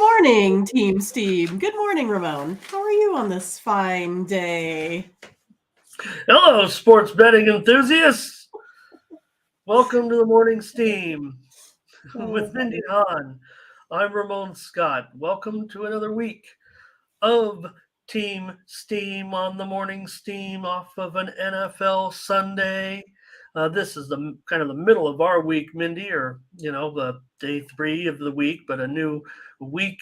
morning, Team Steve. Good morning, Ramon. How are you on this fine day? Hello, sports betting enthusiasts. Welcome to the Morning Steam with Mindy Hahn. I'm Ramon Scott. Welcome to another week of Team Steam on the Morning Steam off of an NFL Sunday. This is the kind of the middle of our week, Mindy, or the day 3 of the week, but a new week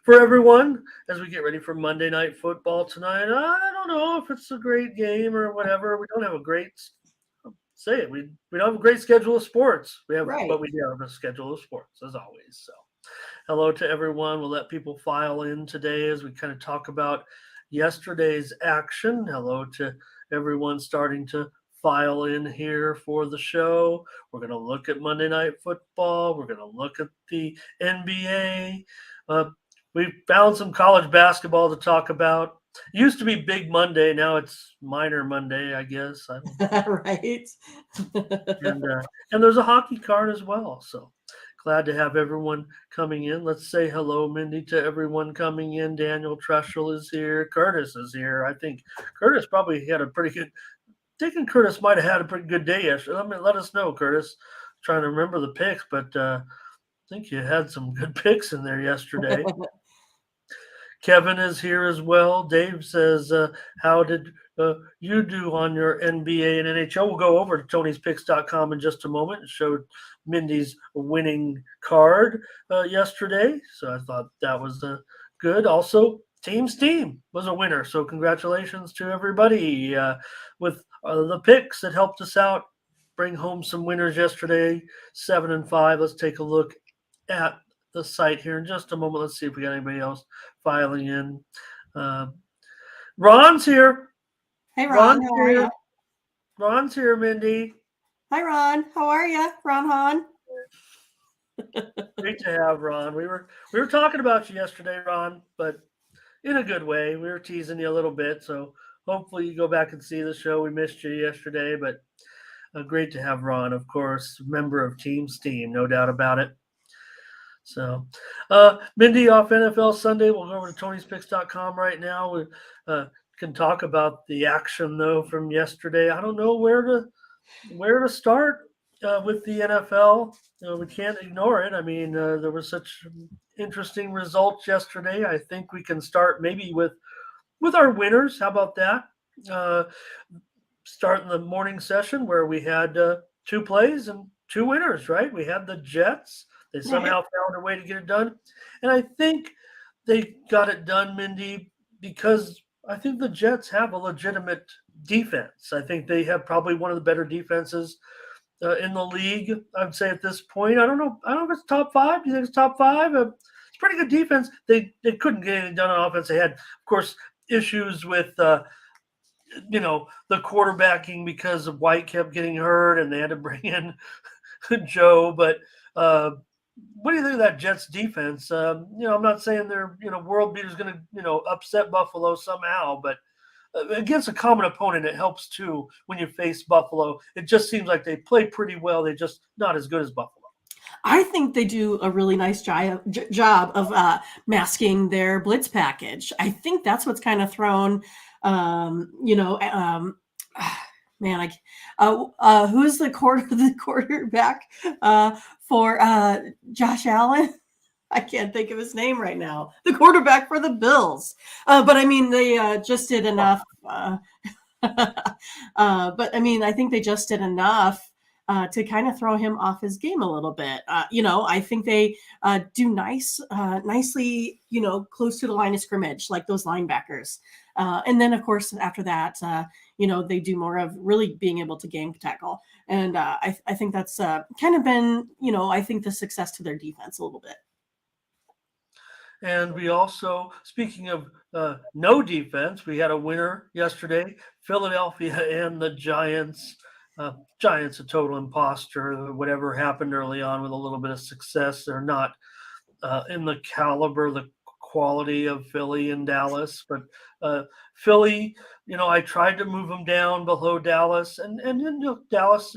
for everyone as we get ready for Monday Night Football tonight. I don't know if it's a great game or whatever. We don't have a great say it. We don't have a great schedule of sports. But Right. we do have a schedule of sports as always. So hello to everyone. We'll let people file in today as we kind of talk about yesterday's action. Hello to everyone starting to file in here for the show. We're going to look at Monday Night Football. We're going to look at the NBA. We found some college basketball to talk about. It used to be Big Monday. Now it's Minor Monday, I guess. I don't Right. and and there's a hockey card as well. So glad to have everyone coming in. Let's say hello, Mindy, to everyone coming in. Daniel Trushell is here. Curtis is here. I think Curtis probably had a pretty good. Thinking Curtis might have had a pretty good day yesterday. Let us know, Curtis. Trying to remember the picks, but I think you had some good picks in there yesterday. Kevin is here as well. Dave says, how did you do on your NBA and NHL? We'll go over to Tony'sPicks.com in just a moment and show Mindy's winning card yesterday. So I thought that was good. Also, Team Steam was a winner. So congratulations to everybody with the picks that helped us out. Bring home some winners yesterday, 7 and 5. Let's take a look at the site here in just a moment. Let's see if we got anybody else filing in. Uh, Ron's here. Hey, Ron. Ron's How are here. you? Ron's here, Mindy. Hi, Ron. How are you, Ron Hahn? Great to have Ron. We were talking about you yesterday, Ron, but in a good way. We were teasing you a little bit, so hopefully you go back and see the show. We missed you yesterday, but great to have Ron, of course, member of Team Steam, no doubt about it. So, Mindy, off NFL Sunday, we'll go over to Tony'sPicks.com right now. We can talk about the action though from yesterday. I don't know where to start with the NFL. We can't ignore it. I mean, there were such interesting results yesterday. I think we can start maybe with our winners. How about that? Uh, Start in the morning session where we had 2 plays and 2 winners. Right? We had the Jets. They Right. somehow found a way to get it done, and I think they got it done, Mindy, because I think the Jets have a legitimate defense. I think they have probably one of the better defenses in the league. I'd say at this point. I don't know. I don't know if it's top 5. Do you think it's top 5? It's pretty good defense. They couldn't get anything done on offense. They had, of course, issues with the quarterbacking because of White kept getting hurt, and they had to bring in Joe. But what do you think of that Jets defense? I'm not saying they're world beaters going to upset Buffalo somehow, but against a common opponent, it helps too when you face Buffalo. It just seems like they play pretty well. They're just not as good as Buffalo. I think they do a really nice job of masking their blitz package. I think that's what's kind of thrown, um, you know, um, man, who's the quarterback for Josh Allen? I can't think of his name right now. The quarterback for the Bills. But I mean, they just did enough. But I mean, I think they just did enough to kind of throw him off his game a little bit. I think they do nicely, close to the line of scrimmage, like those linebackers. And then, of course, after that, they do more of really being able to game tackle. And I think that's kind of been, I think the success to their defense a little bit. And we also, speaking of no defense, we had a winner yesterday, Philadelphia and the Giants. Giants a total imposter. Whatever happened early on with a little bit of success, they're not in the caliber, the quality of Philly and Dallas. But Philly, I tried to move them down below Dallas, and Dallas,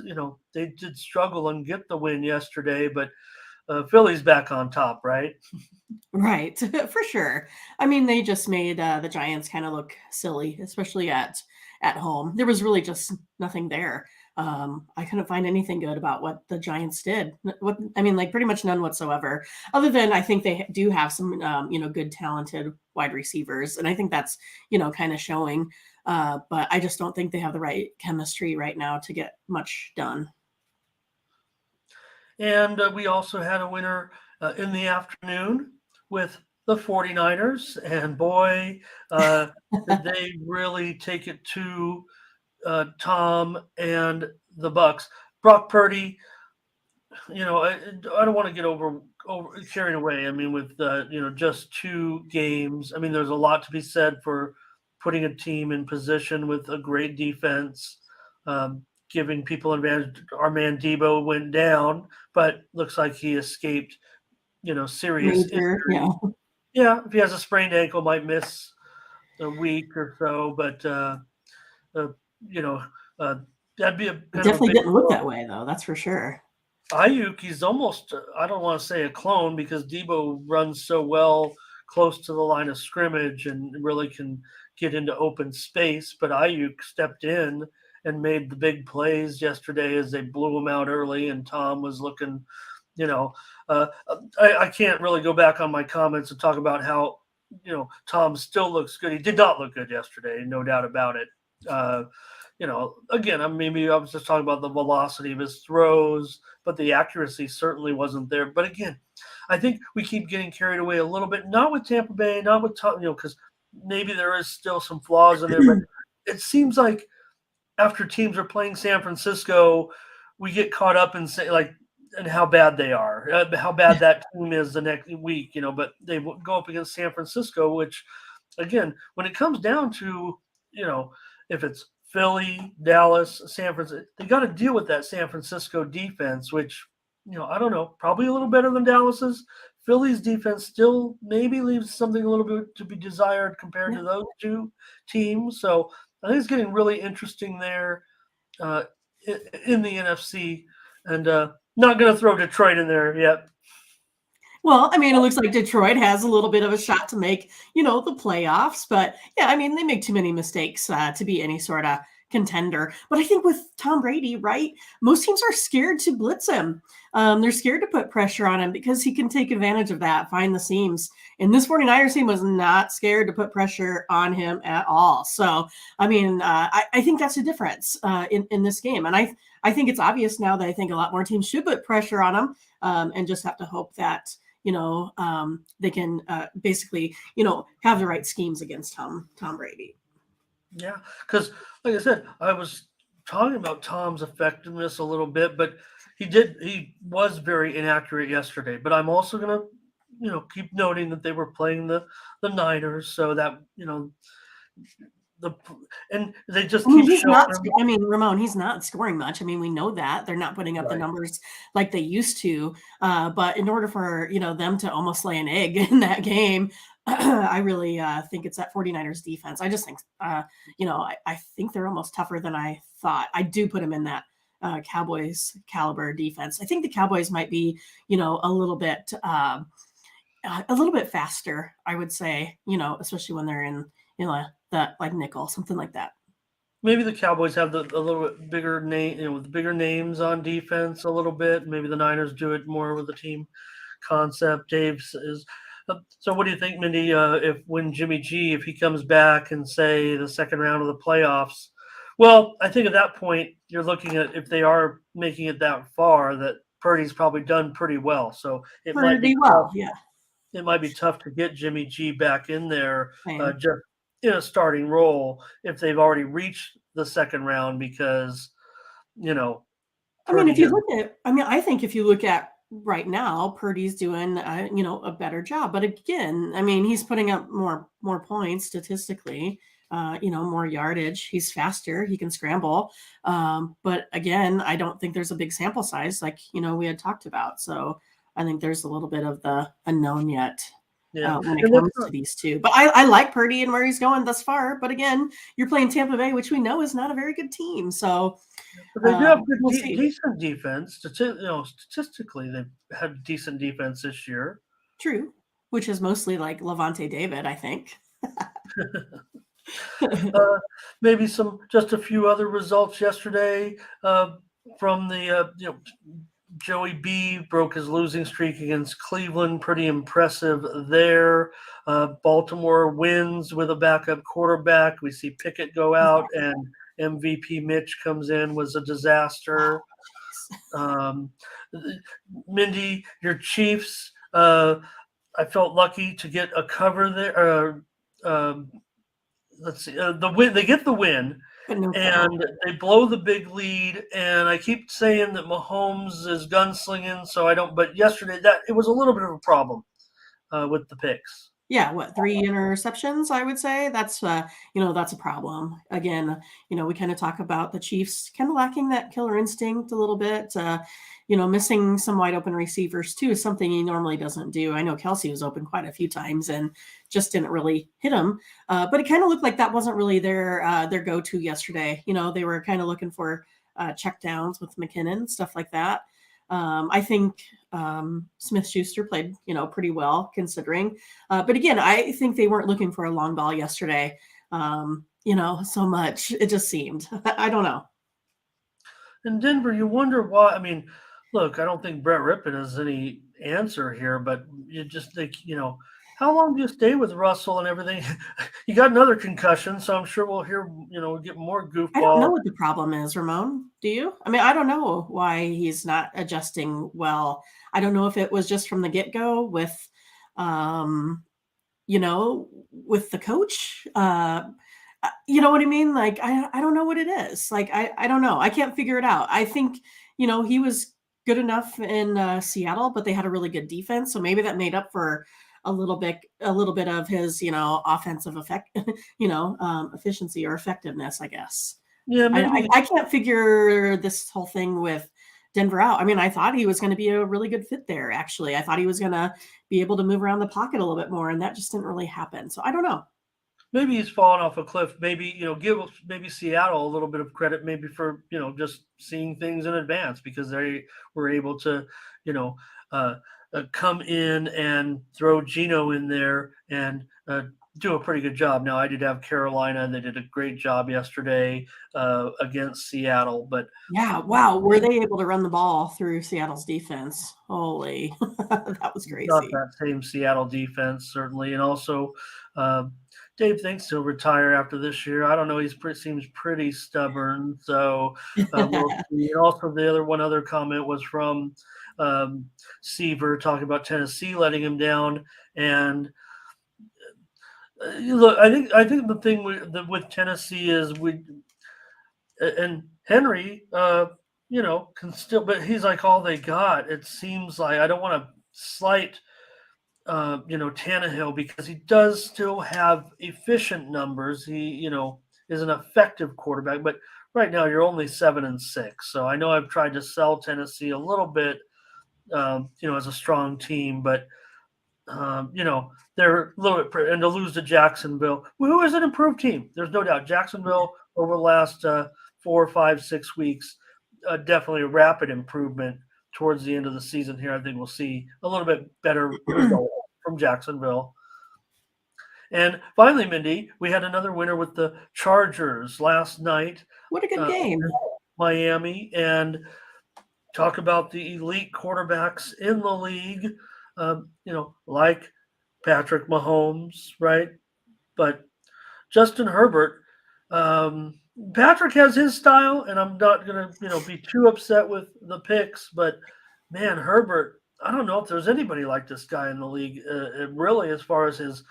they did struggle and get the win yesterday, but Philly's back on top, right? Right, for sure. I mean, they just made the Giants kind of look silly, especially at home. There was really just nothing there. I couldn't find anything good about what the Giants did. What I mean, like pretty much none whatsoever. Other than I think they do have some, good, talented wide receivers, and I think that's kind of showing. But I just don't think they have the right chemistry right now to get much done. And we also had a winner in the afternoon with the 49ers. And boy, did they really take it to Tom and the Bucks. Brock Purdy, I don't want to get over carried away. I mean, with just 2 games. I mean, there's a lot to be said for putting a team in position with a great defense, giving people advantage. Our man Debo went down, but looks like he escaped. Serious Major, yeah. injury. Yeah, if he has a sprained ankle, might miss a week or so. But uh, you know, uh, that'd be a It kind of a definitely big didn't look that way though. That's for sure. Ayuk, he's almost, I don't want to say a clone because Debo runs so well close to the line of scrimmage and really can get into open space. But Ayuk stepped in and made the big plays yesterday as they blew him out early, and Tom was looking, you know, I can't really go back on my comments and talk about how, Tom still looks good. He did not look good yesterday, no doubt about it. Uh, again, maybe I was just talking about the velocity of his throws, but the accuracy certainly wasn't there. But again, I think we keep getting carried away a little bit, not with Tampa Bay, not with Tom, because maybe there is still some flaws in there, but it seems like after teams are playing San Francisco, we get caught up in say like and how bad they are, how bad that team is the next week, but they go up against San Francisco, which again, when it comes down to, if it's Philly, Dallas, San Francisco, they got to deal with that San Francisco defense, which, I don't know, probably a little better than Dallas's. Philly's defense still maybe leaves something a little bit to be desired compared Yeah. to those 2 teams. So I think it's getting really interesting there uh, in the NFC, and not going to throw Detroit in there yet. Well, I mean, it looks like Detroit has a little bit of a shot to make, the playoffs. But yeah, I mean, they make too many mistakes to be any sort of contender. But I think with Tom Brady, right, most teams are scared to blitz him. They're scared to put pressure on him because he can take advantage of that, find the seams. And this 49ers team was not scared to put pressure on him at all. So, I mean, I think that's the difference in this game. And I think it's obvious now that I think a lot more teams should put pressure on him and just have to hope that they can basically, have the right schemes against Tom Brady. Yeah, because like I said, I was talking about Tom's effectiveness a little bit, but he was very inaccurate yesterday. But I'm also gonna, keep noting that they were playing the Niners, so that the and they just I mean, keep he's showing not. him. I mean, Ramon, he's not scoring much. I mean, we know that they're not putting up the Right. numbers like they used to. But in order for them to almost lay an egg in that game, I really think it's that 49ers defense. I just think, I think they're almost tougher than I thought. I do put them in that Cowboys caliber defense. I think the Cowboys might be, a little bit faster. I would say, especially when they're in, that like nickel, something like that. Maybe the Cowboys have a little bit bigger name, with bigger names on defense a little bit. Maybe the Niners do it more with the team concept. Dave's is. So, what do you think, Mindy? If when Jimmy G, if he comes back and say the second round of the playoffs, well, I think at that point you're looking at if they are making it that far, that Purdy's probably done pretty well. So it might be Pretty tough. well, yeah. It might be tough to get Jimmy G back in there Same. just in a starting role if they've already reached the second round because you know I mean, Purdy if you has. look at, I mean, I think if you look at right now, Purdy's doing, a better job. But again, I mean, he's putting up more points statistically, more yardage. He's faster. He can scramble. But again, I don't think there's a big sample size like we had talked about. So I think there's a little bit of the unknown yet. Yeah, when it and that's comes to these two. But I like Purdy and where he's going thus far. But again, you're playing Tampa Bay, which we know is not a very good team. So but they do have we'll good, see. decent defense. Statistically, they've had decent defense this year. True, which is mostly like Levante David, I think. Uh, maybe just a few other results yesterday from the Joey B broke his losing streak against Cleveland. Pretty impressive there. Baltimore wins with a backup quarterback. We see Pickett go out, and MVP Mitch comes in. Was a disaster. Um, Mindy, your Chiefs. I felt lucky to get a cover there. Let's see, the win. They get the win, But no cover. and they blow the big lead. And I keep saying that Mahomes is gunslinging, so I don't. But yesterday, that it was a little bit of a problem with the picks. Yeah, what, 3 interceptions, I would say? That's, that's a problem. Again, we kinda talk about the Chiefs kinda lacking that killer instinct a little bit, missing some wide open receivers too is something he normally doesn't do. I know Kelsey was open quite a few times and just didn't really hit him, but it kinda looked like that wasn't really their go-to yesterday. They were kinda looking for, check downs with McKinnon, stuff like that. I think Smith Schuster played, pretty well considering. But again, I think they weren't looking for a long ball yesterday. So much. It just seemed. I don't know. In Denver, you wonder why. I mean, look, I don't think Brett Rippon has any answer here, but you just think, how long do you stay with Russell and everything? He got another concussion, so I'm sure we'll hear, get more I don't know goofball. what the problem is, Ramon. Do you? I mean, I don't know why he's not adjusting well. I don't know if it was just from the get go um, with the coach. You know what I mean? Like, I don't know what it is. Like, I don't know. I can't figure it out. I think, he was good enough in Seattle, but they had a really good defense. So maybe that made up for a little bit of his, offensive effect, efficiency or effectiveness, I guess. Yeah, I, I, maybe. I can't figure this whole thing with Denver out. I mean, I thought he was going to be a really good fit there, actually. I thought he was going to be able to move around the pocket a little bit more, and that just didn't really happen. So I don't know. Maybe he's fallen off a cliff. Maybe give maybe Seattle a little bit of credit, maybe for just seeing things in advance because they were able to you know uh, come in and throw Gino in there and do a pretty good job. Now I did have Carolina; they did a great job yesterday against Seattle, but Yeah, wow. Were they able to run the ball through Seattle's defense? Holy, that was not crazy. that same Seattle defense certainly, and also. Dave thinks he'll retire after this year. I don't know. Seems pretty stubborn. So we'll see. And also, the one other comment was from Seaver talking about Tennessee letting him down. And look, I think the thing with Tennessee is and Henry, can still, but he's like all they got. It seems like I don't want to slight Tannehill because he does still have efficient numbers. He, is an effective quarterback, but right now you're only 7-6. So I know I've tried to sell Tennessee a little bit, as a strong team, but they're a little bit, and to lose to Jacksonville, who is an improved team. There's no doubt. Jacksonville over the last 4, 5, 6 weeks, definitely a rapid improvement towards the end of the season here. I think we'll see a little bit better result from Jacksonville. And finally, Mindy, we had another winner with the Chargers last night, What a good game. Miami, and talk about the elite quarterbacks in the league, like Patrick Mahomes, right? But Justin Herbert, Patrick has his style, and I'm not gonna, be too upset with the picks. But man, Herbert, I don't know if there's anybody like this guy in the league. Really, as far as his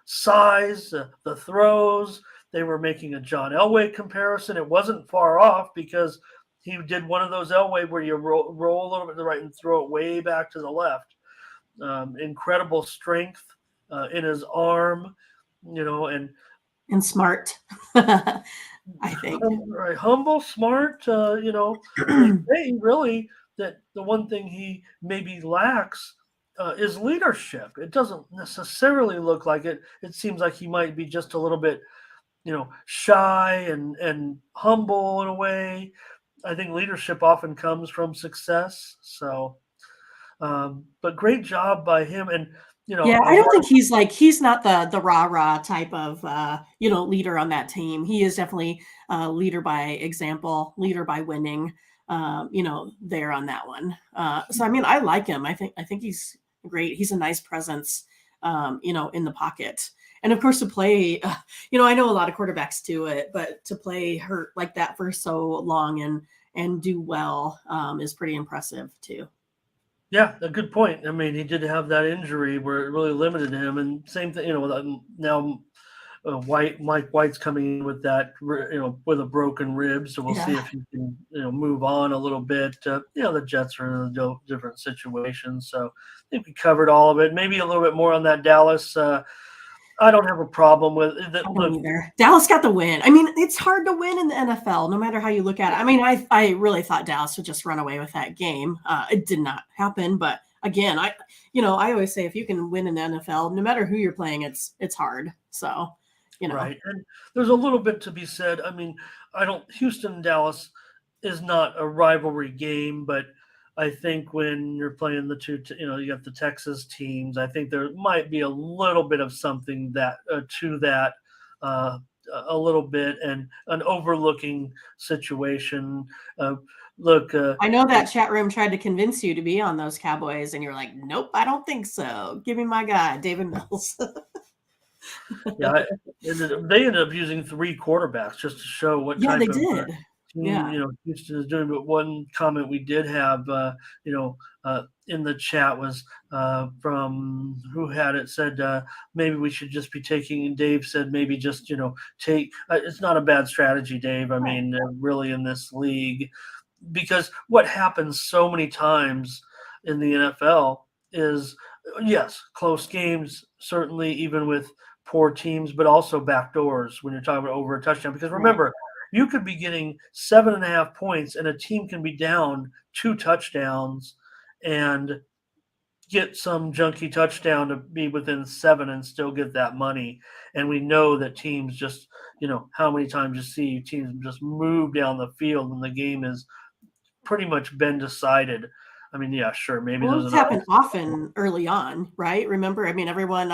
size, the throws, they were making a John Elway comparison. It wasn't far off because he did one of those Elway where you roll a little bit to the right and throw it way back to the left. Incredible strength in his arm, and smart, I think. right, humble, smart. They say really that the one thing he maybe lacks is leadership. It doesn't necessarily look like it. It seems like he might be just a little bit, shy and humble in a way. I think leadership often comes from success. So, but great job by him. And Yeah, a I don't lot think he's not the rah-rah type of leader on that team. He is definitely leader by example, leader by winning, there on that one. So I mean, I like him. I think he's great. He's a nice presence, in the pocket. And of course to play, I know a lot of quarterbacks do it, but to play hurt like that for so long and do well is pretty impressive too. Yeah, a good point. I mean, he did have that injury where it really limited him, and same thing, with now Mike White's coming in with that, with a broken rib. So we'll see Yeah. if he can, move on a little bit. The Jets are in a different situation, so I think we covered all of it. Maybe a little bit more on that Dallas. I don't have a problem with the, I don't the either. Dallas got the win. I mean, it's hard to win in the NFL, no matter how you look at it. I mean, I really thought Dallas would just run away with that game. It did not happen, but again, I always say if you can win in the NFL, no matter who you're playing, it's hard. So, right, and there's a little bit to be said. I mean, I don't Houston Dallas is not a rivalry game, but I think when you're playing the two, you got the Texas teams. I think there might be a little bit of something that to that, uh, a little bit, and an overlooking situation. Uh, look, I know that chat room tried to convince you to be on those Cowboys, and you're like, nope, I don't think so. Give me my guy, David Mills. yeah, they ended up using three quarterbacks just to show what Yeah, type they of did. team, Yeah. Houston is doing. But one comment we did have, in the chat was from who had it said maybe we should just be taking. And Dave said maybe just take. It's not a bad strategy, Dave. I Right. mean, really in this league, because what happens so many times in the NFL is, yes, close games, certainly even with poor teams, but also backdoors when you're talking about over a touchdown. Because Right. remember, you could be getting 7.5 points and a team can be down 2 touchdowns and get some junky touchdown to be within seven and still get that money. And we know that teams just, how many times you see teams just move down the field when the game is pretty much been decided. I mean, yeah, sure, maybe Well, there's it's an happened often early on, right? Remember, I mean, everyone,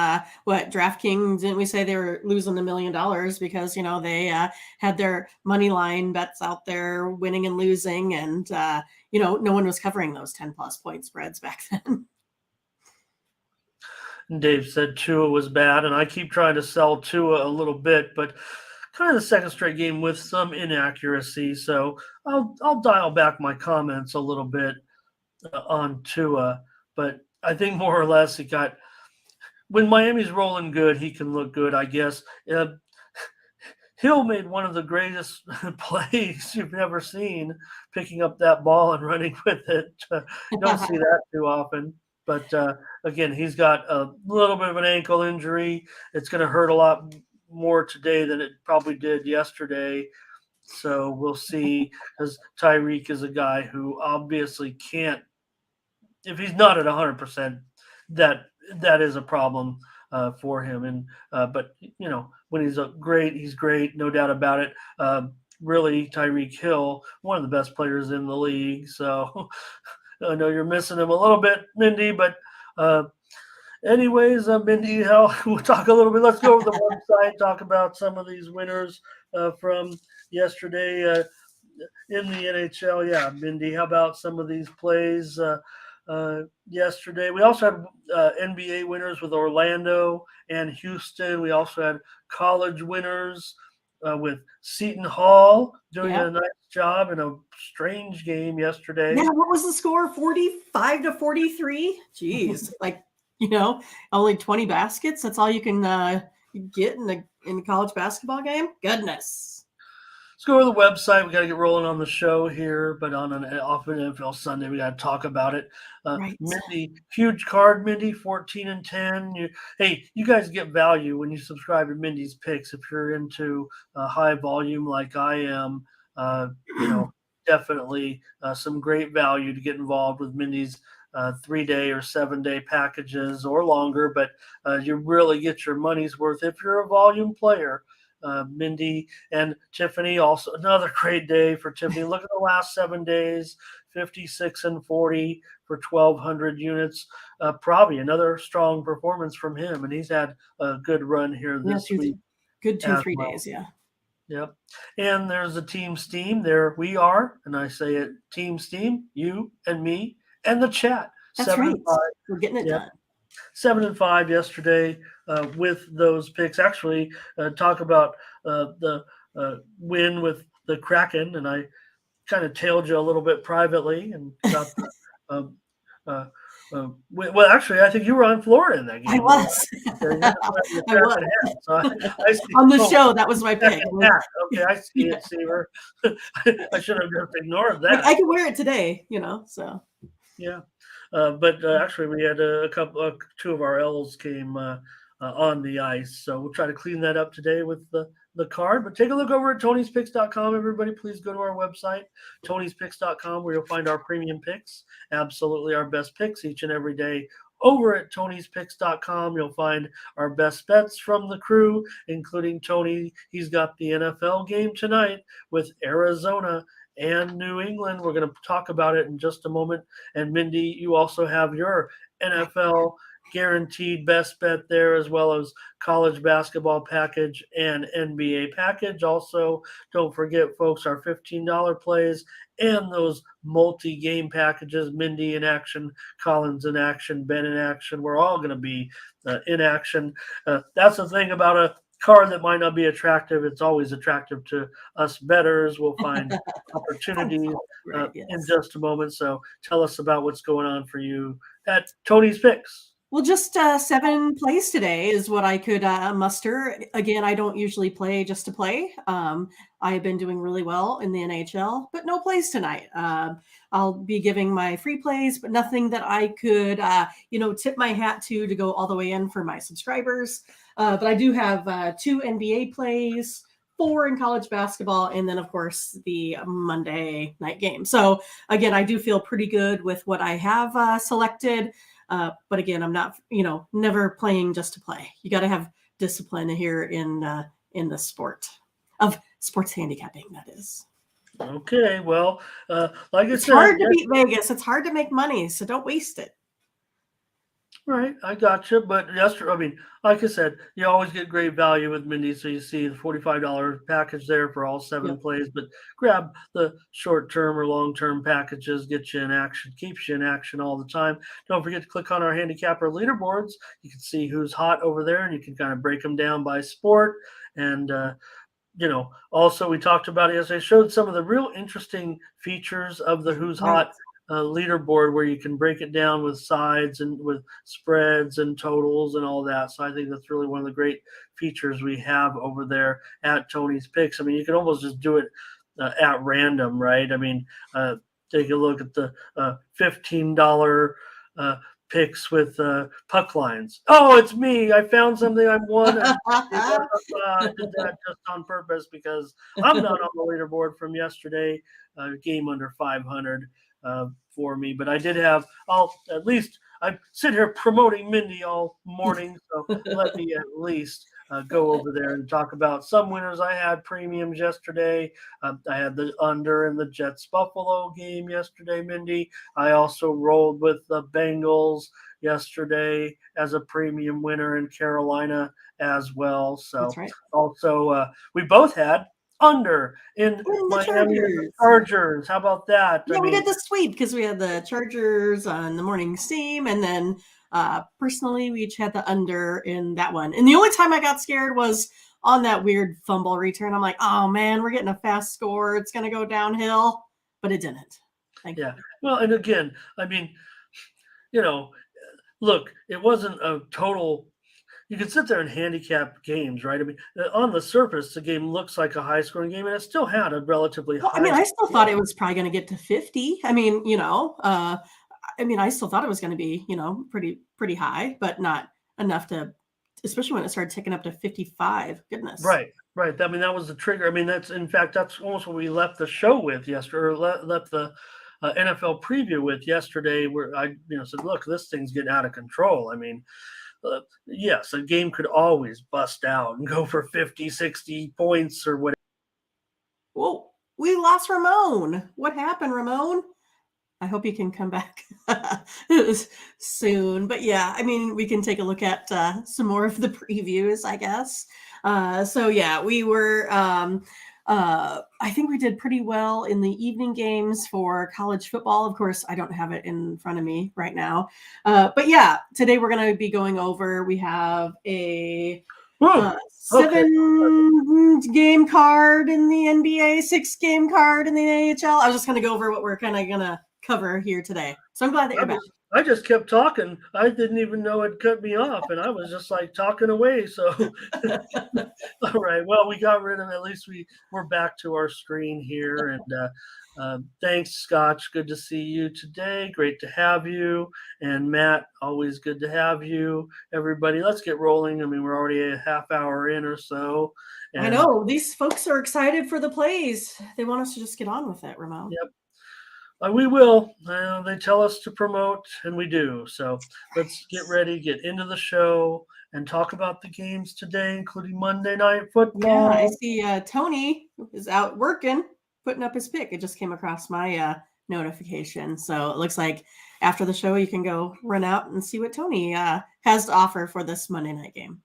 what DraftKings, didn't we say they were losing $1 million because, they had their money line bets out there winning and losing. And, no one was covering those 10 plus point spreads back then. Dave said Tua was bad, and I keep trying to sell Tua a little bit, but kind of the second straight game with some inaccuracy. So I'll dial back my comments a little bit on Tua, but I think more or less he got when Miami's rolling good, he can look good, I guess. Hill made one of the greatest plays you've ever seen, picking up that ball and running with it. Don't see that too often. But again, he's got a little bit of an ankle injury. It's going to hurt a lot more today than it probably did yesterday. So we'll see. Because Tyreek is a guy who obviously can't, if he's not at 100%, that that is a problem for him. And but when he's great, no doubt about it. Really, Tyreek Hill, one of the best players in the league. So I know you're missing him a little bit, Mindy, but anyways, Mindy, we'll talk a little bit. Let's go over the website, talk about some of these winners from yesterday in the NHL. Yeah, Mindy, how about some of these plays yesterday? We also had NBA winners with Orlando and Houston. We also had college winners with Seton Hall doing Yeah. a nice job in a strange game yesterday. Yeah. What was the score? 45-43? Jeez. Like, only 20 baskets. That's all you can get in the college basketball game. Goodness. Let's go to the website. We got to get rolling on the show here, but on an off an NFL Sunday, we got to talk about it. Right. Mindy, huge card, Mindy, 14-10. You guys get value when you subscribe to Mindy's picks. If you're into high volume like I am, definitely some great value to get involved with Mindy's 3-day or 7-day packages or longer, but you really get your money's worth if you're a volume player. Mindy and Tiffany, also another great day for Tiffany. Look at the last 7 days, 56 and 40 for 1,200 units. Probably another strong performance from him, and he's had a good run here Yeah, this week good as 2-3 well. days. Yeah. Yep. And there's a Team Steam. There we are, and I say it, Team Steam, you and me and the chat. That's 7 right. and 5. We're getting it Yep. done. 7 and 5 yesterday with those picks. Actually, talk about the win with the Kraken, and I kind of tailed you a little bit privately and got the. Um, well, actually, I think you were on Florida in that game. I was. I was. So I see. On the show, that was my pick. Okay, I see it, Seaver. I should have just ignored that. I can wear it today, so. Yeah. But actually, we had two of our L's came on the ice. So we'll try to clean that up today with the card. But take a look over at Tony'sPicks.com. Everybody, please go to our website, Tony'sPicks.com, where you'll find our premium picks. Absolutely our best picks each and every day. Over at Tony'sPicks.com, you'll find our best bets from the crew, including Tony. He's got the NFL game tonight with Arizona and New England. We're going to talk about it in just a moment. And Mindy, you also have your NFL guaranteed best bet there, as well as college basketball package and NBA package. Also, don't forget, folks, our $15 plays and those multi-game packages. Mindy in action, Collins in action, Ben in action. We're all going to be in action. That's the thing about a card that might not be attractive. It's always attractive to us bettors. We'll find opportunities in just a moment. So tell us about what's going on for you at Tony's Picks. Well, just 7 plays today is what I could muster. Again, I don't usually play just to play. I've been doing really well in the NHL, but no plays tonight. I'll be giving my free plays, but nothing that I could, tip my hat to go all the way in for my subscribers. But I do have 2 NBA plays, 4 in college basketball, and then, of course, the Monday night game. So, again, I do feel pretty good with what I have selected. But again, I'm not, never playing just to play. You got to have discipline here in the sport of sports handicapping, that is. Okay, well, like I said, it's hard to beat Vegas. It's hard to make money, so don't waste it. Right, I got you. But yesterday, I mean, like I said, you always get great value with Mindy. So you see the $45 package there for all 7 plays. But grab the short-term or long-term packages, get you in action, keeps you in action all the time. Don't forget to click on our handicapper leaderboards. You can see who's hot over there, and you can kind of break them down by sport. And also we talked about it yesterday. I showed some of the real interesting features of the Who's Hot leaderboard, where you can break it down with sides and with spreads and totals and all that. So I think that's really one of the great features we have over there at Tony's Picks. I mean, you can almost just do it at random, right? I mean, take a look at the $15 picks with puck lines. Oh, it's me. I found something I won. I did that just on purpose because I'm not on the leaderboard from yesterday. Game under 500 for me. But I did have, at least I sit here promoting Mindy all morning. So let me at least go over there and talk about some winners. I had premiums yesterday. I had the under in the Jets Buffalo game yesterday, Mindy. I also rolled with the Bengals yesterday as a premium winner in Carolina as well. So that's right. Also, we both had under in Miami Chargers. How about that? Yeah, we did the sweep because we had the Chargers on the morning steam, and then personally, we each had the under in that one. And the only time I got scared was on that weird fumble return. I'm like, oh man, we're getting a fast score. It's going to go downhill, but it didn't. Thank you. Well, and again, I mean, look, it wasn't a total. You can sit there and handicap games, right? I mean, on the surface, the game looks like a high-scoring game, and it still had a relatively high. I mean, I still thought it was probably going to get to 50. I mean, I still thought it was going to be, pretty high, but not enough to, especially when it started ticking up to 55. Goodness. Right. I mean, that was the trigger. I mean, that's almost what we left the show with yesterday, or left the NFL preview with yesterday, where I said, look, this thing's getting out of control. I mean, yes, a game could always bust out and go for 50, 60 points or whatever. Whoa, we lost Ramon. What happened, Ramon? I hope you can come back soon. But yeah, I mean, we can take a look at some more of the previews, I guess. So yeah, we were. I think we did pretty well in the evening games for college football. Of course, I don't have it in front of me right now. But yeah, today we're going to be going over. We have a Whoa, okay. 7-game card in the NBA, 6-game card in the NHL. I was just going to go over what we're kind of going to cover here today. So I'm glad that you're back. I just kept talking. I didn't even know it cut me off, and I was just like talking away. So, all right. Well, we got rid of. At least we're back to our screen here, and thanks, Scotch. Good to see you today. Great to have you, and Matt. Always good to have you. Everybody, let's get rolling. I mean, we're already a half hour in or so. And I know these folks are excited for the plays. They want us to just get on with it, Ramon. Yep. We will. They tell us to promote, and we do. So let's get ready, get into the show, and talk about the games today, including Monday Night Football. Yeah, I see Tony is out working, putting up his pick. It just came across my notification. So it looks like after the show, you can go run out and see what Tony has to offer for this Monday night game.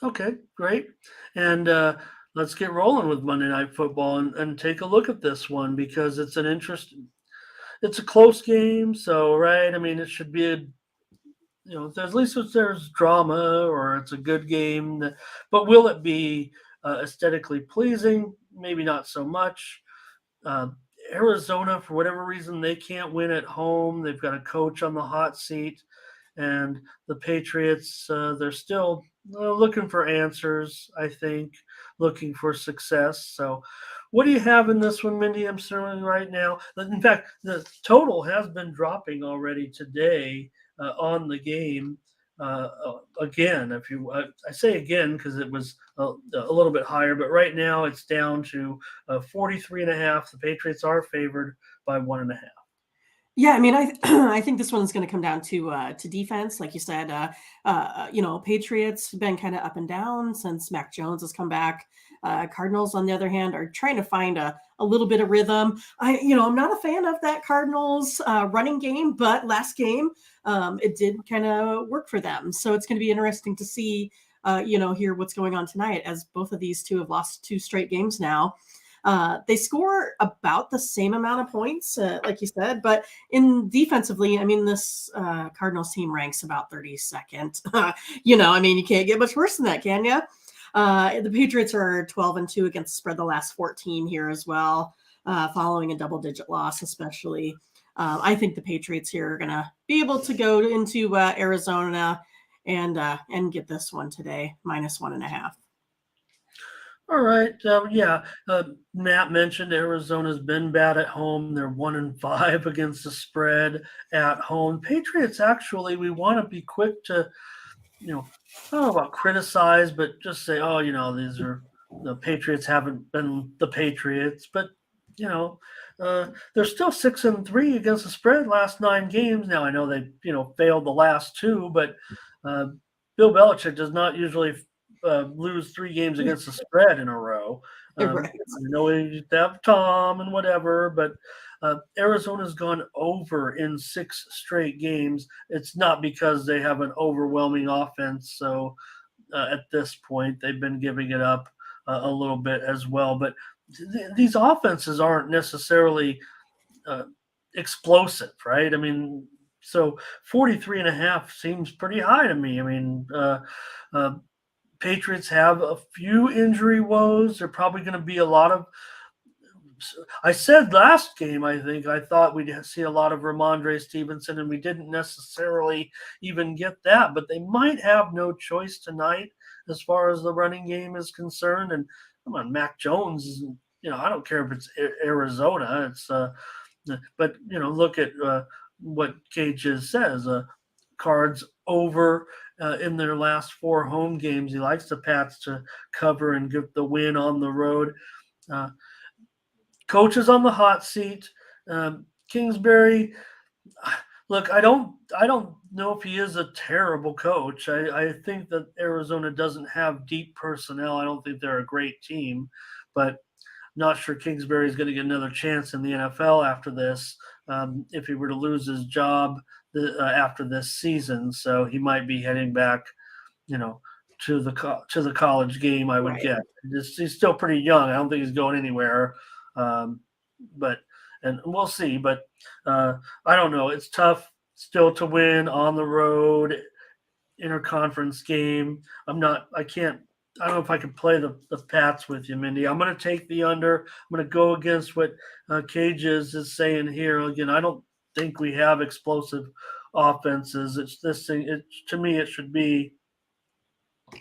Okay, great. And let's get rolling with Monday Night Football and take a look at this one, because it's a close game. So, right, I mean, it should be at least if there's drama, or it's a good game. But will it be aesthetically pleasing? Maybe not so much. Arizona, for whatever reason, they can't win at home. They've got a coach on the hot seat. And the Patriots, they're still looking for answers, I think, looking for success. So what do you have in this one, Mindy? I'm certainly right now. In fact, the total has been dropping already today on the game. Again, I say again because it was a little bit higher, but right now it's down to 43.5. The Patriots are favored by 1.5. Yeah, I mean, I think this one's going to come down to defense, like you said. Patriots have been kind of up and down since Mac Jones has come back. Cardinals, on the other hand, are trying to find a little bit of rhythm. I'm not a fan of that Cardinals running game, but last game it did kind of work for them. So it's going to be interesting to see, hear what's going on tonight, as both of these two have lost 2 straight games now. They score about the same amount of points, like you said, but defensively, I mean, this Cardinals team ranks about 32nd. You can't get much worse than that, can you? The Patriots are 12-2 against the spread the last 14 here as well, following a double-digit loss, especially. I think the Patriots here are going to be able to go into Arizona and get this one today, -1.5. All right. Matt mentioned Arizona's been bad at home. They're 1-5 against the spread at home. Patriots, actually, we want to be quick to, I don't know about criticize, but just say, these are the Patriots haven't been the Patriots, but they're still 6-3 against the spread last 9 games. Now I know they failed the last 2, but Bill Belichick does not usually lose 3 games against the spread in a row. Right. I know you have Tom and whatever, but Arizona's gone over in 6 straight games. It's not because they have an overwhelming offense. So at this point, they've been giving it up a little bit as well. But these offenses aren't necessarily explosive, right? I mean, so 43.5 seems pretty high to me. I mean, Patriots have a few injury woes. They're probably going to be a lot of. I said last game, I thought we'd see a lot of Ramondre Stevenson, and we didn't necessarily even get that. But they might have no choice tonight as far as the running game is concerned. And come on, Mac Jones. I don't care if it's Arizona. It's but look at what Cage says. Cards over in their last 4 home games. He likes the Pats to cover and get the win on the road. Coach is on the hot seat. Kingsbury, look, I don't know if he is a terrible coach. I think that Arizona doesn't have deep personnel. I don't think they're a great team, but not sure Kingsbury is going to get another chance in the NFL after this. If he were to lose his job after this season, so he might be heading back, you know, to the college game. I would Right. get. He's still pretty young. I don't think he's going anywhere. Um, but and we'll see. But I don't know. It's tough still to win on the road interconference game. I can't. I don't know if I can play the Pats with you, Mindy. I'm going to take the under. I'm going to go against what Cages is saying here. Again, I don't think we have explosive offenses. It's this thing. To me, it should be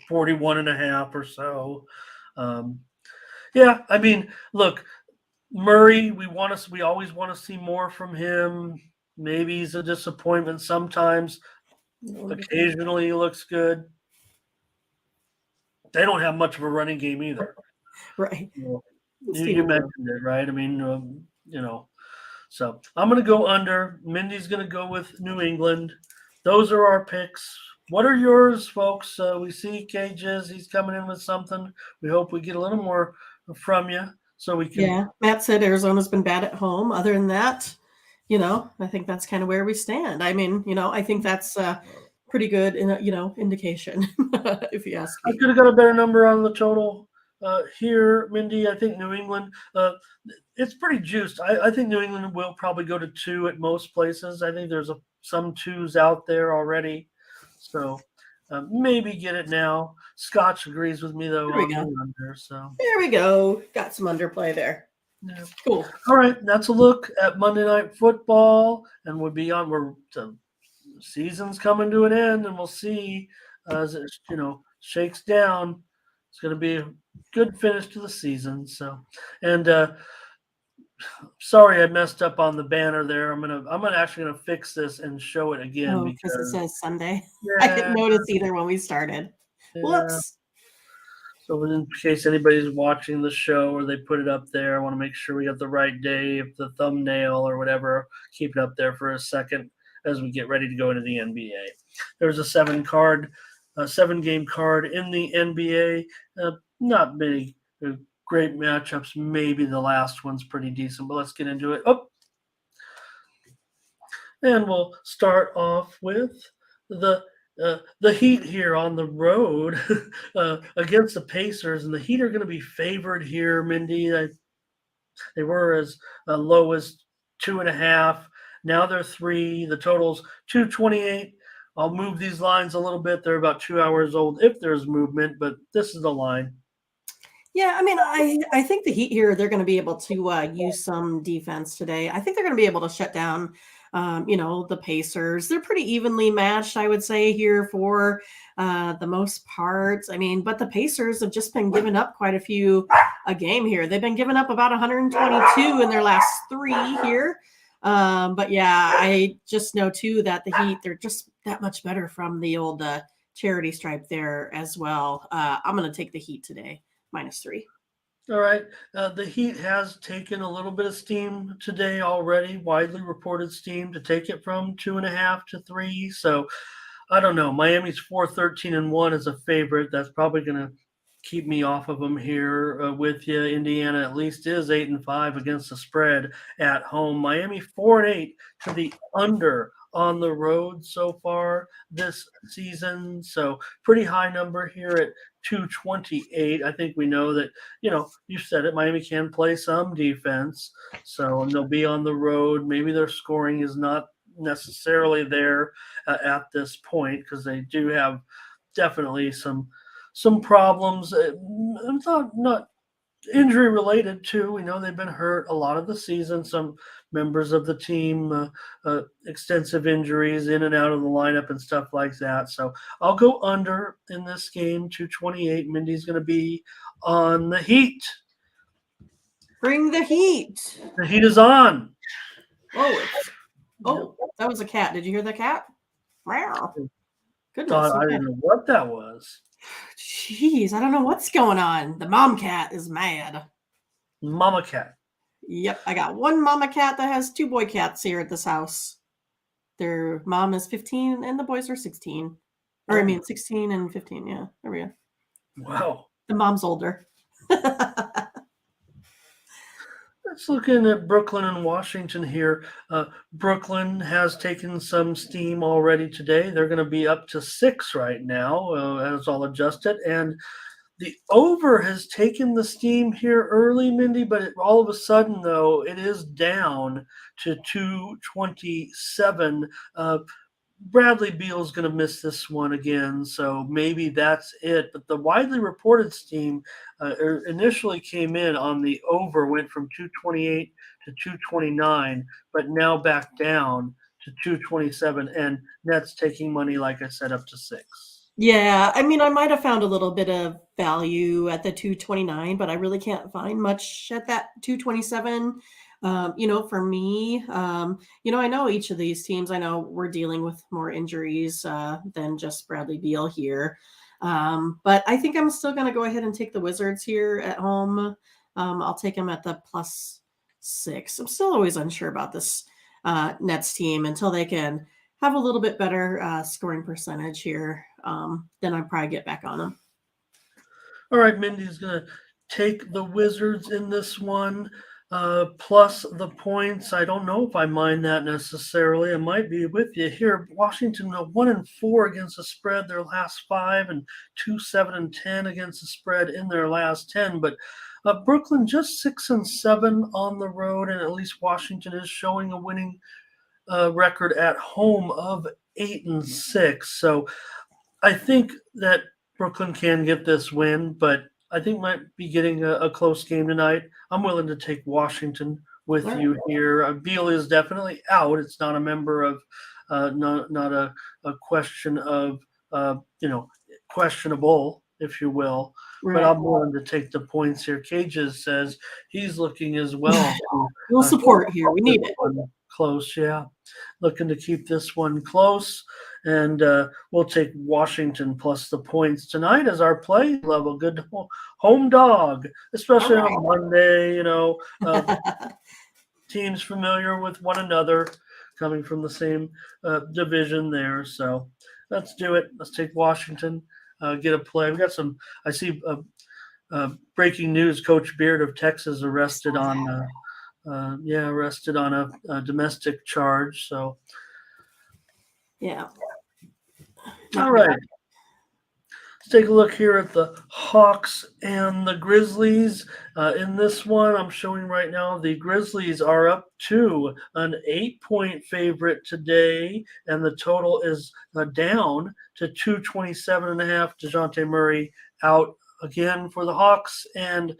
41.5 or so. Yeah, I mean, look, Murray, we always want to see more from him. Maybe he's a disappointment sometimes. Occasionally he looks good. They don't have much of a running game either. Right. You mentioned it, right? I mean, so I'm going to go under. Mindy's going to go with New England. Those are our picks. What are yours, folks? We see Cages. He's coming in with something. We hope we get a little more from you so we can. Yeah, Matt said Arizona's been bad at home. Other than that, I think that's kind of where we stand. I mean, I think that's pretty good, indication, if you ask me. I could have got a better number on the total here, Mindy. I think New England, it's pretty juiced. I think New England will probably go to 2 at most places. I think there's some 2s out there already. So maybe get it now. Scotch agrees with me, though, on the under. So there we go. Got some underplay there. Yeah. Cool. All right, that's a look at Monday Night Football, and we'll be on. The season's coming to an end, and we'll see as it shakes down. It's going to be a good finish to the season. So, and sorry I messed up on the banner there. I'm actually gonna fix this and show it again because it says Sunday. Yeah, I didn't notice either when we started. Yeah. Whoops. So in case anybody's watching the show or they put it up there, I want to make sure we got the right day, if the thumbnail or whatever, keep it up there for a second as we get ready to go into the NBA. There's a 7-game card in the NBA. Not many great matchups. Maybe the last one's pretty decent, but let's get into it. And we'll start off with the Heat here on the road against the Pacers, and the Heat are going to be favored here, Mindy. They were as low as 2.5. Now they're 3. The total's 228. I'll move these lines a little bit. They're about 2 hours old if there's movement, but this is the line. Yeah, I mean, I think the Heat here, they're going to be able to use some defense today. I think they're going to be able to shut down, the Pacers. They're pretty evenly matched, I would say, here for the most part. I mean, but the Pacers have just been giving up quite a few a game here. They've been giving up about 122 in their last 3 here. But yeah, I just know too that the Heat, they're just that much better from the old charity stripe there as well. I'm going to take the Heat today. -3. All right. The Heat has taken a little bit of steam today already, widely reported steam to take it from 2.5 to 3. So I don't know. Miami's 4-13-1 as a favorite. That's probably going to keep me off of them here with you. Indiana at least is 8-5 against the spread at home. Miami 4-8 to the under on the road so far this season. So pretty high number here at 228. I think we know that, you said it, Miami can play some defense. So they'll be on the road. Maybe their scoring is not necessarily there at this point because they do have definitely some problems. Not injury related too. We know they've been hurt a lot of the season. Some members of the team, extensive injuries in and out of the lineup and stuff like that. So I'll go under in this game, 228. Mindy's going to be on the Heat. Bring the Heat. The Heat is on. Oh, that was a cat. Did you hear the cat? Wow. Goodness. I didn't know what that was. Jeez, I don't know what's going on. The mom cat is mad. Mama cat. Yep, I got one mama cat that has two boy cats here at this house. Their mom is 15 and the boys are 16. Or I Oh, mean 16 and 15. Yeah, there we go. wow. The mom's older. Let's look in at Brooklyn and Washington here. Brooklyn has taken some steam already today. They're going to be up to 6 right now, as all adjusted. And the over has taken the steam here early, Mindy, but all of a sudden, though, it is down to 227. Bradley Beal's going to miss this one again, so maybe that's it. But the widely reported steam initially came in on the over, went from 228 to 229, but now back down to 227, and Nets taking money, like I said, up to 6. Yeah, I mean, I might have found a little bit of value at the 229, but I really can't find much at that 227. For me, I know each of these teams, I know we're dealing with more injuries than just Bradley Beal here. But I think I'm still going to go ahead and take the Wizards here at home. I'll take them at the +6. I'm still always unsure about this Nets team until they can have a little bit better scoring percentage here. Then I'd probably get back on them. All right, Mindy's going to take the Wizards in this one, plus the points. I don't know if I mind that necessarily. I might be with you here. Washington 1-4 against the spread their last 5, and 2-7-10 against the spread in their last 10. But Brooklyn just 6-7 on the road, and at least Washington is showing a winning record at home of 8-6. So I think that Brooklyn can get this win, but I think might be getting a close game tonight. I'm willing to take Washington with All right. you here. Beal is definitely out. It's not a member of, not a question of, questionable, if you will. But Right. I'm willing to take the points here. Cages says he's looking as well. We'll Uh, support here. We this need it. one close, yeah. Looking to keep this one close, and we'll take Washington plus the points tonight as our play level. Good home dog, All especially on right. Monday. Teams familiar with one another, coming from the same division there. So let's do it. Let's take Washington. Get a play. We got some. I see breaking news: Coach Beard of Texas arrested on. Arrested on a domestic charge. So, Yeah. all Not good. right. Let's take a look here at the Hawks and the Grizzlies. In this one, I'm showing right now the Grizzlies are up to an 8-point favorite today, and the total is down to 227.5. DeJounte Murray out again for the Hawks, and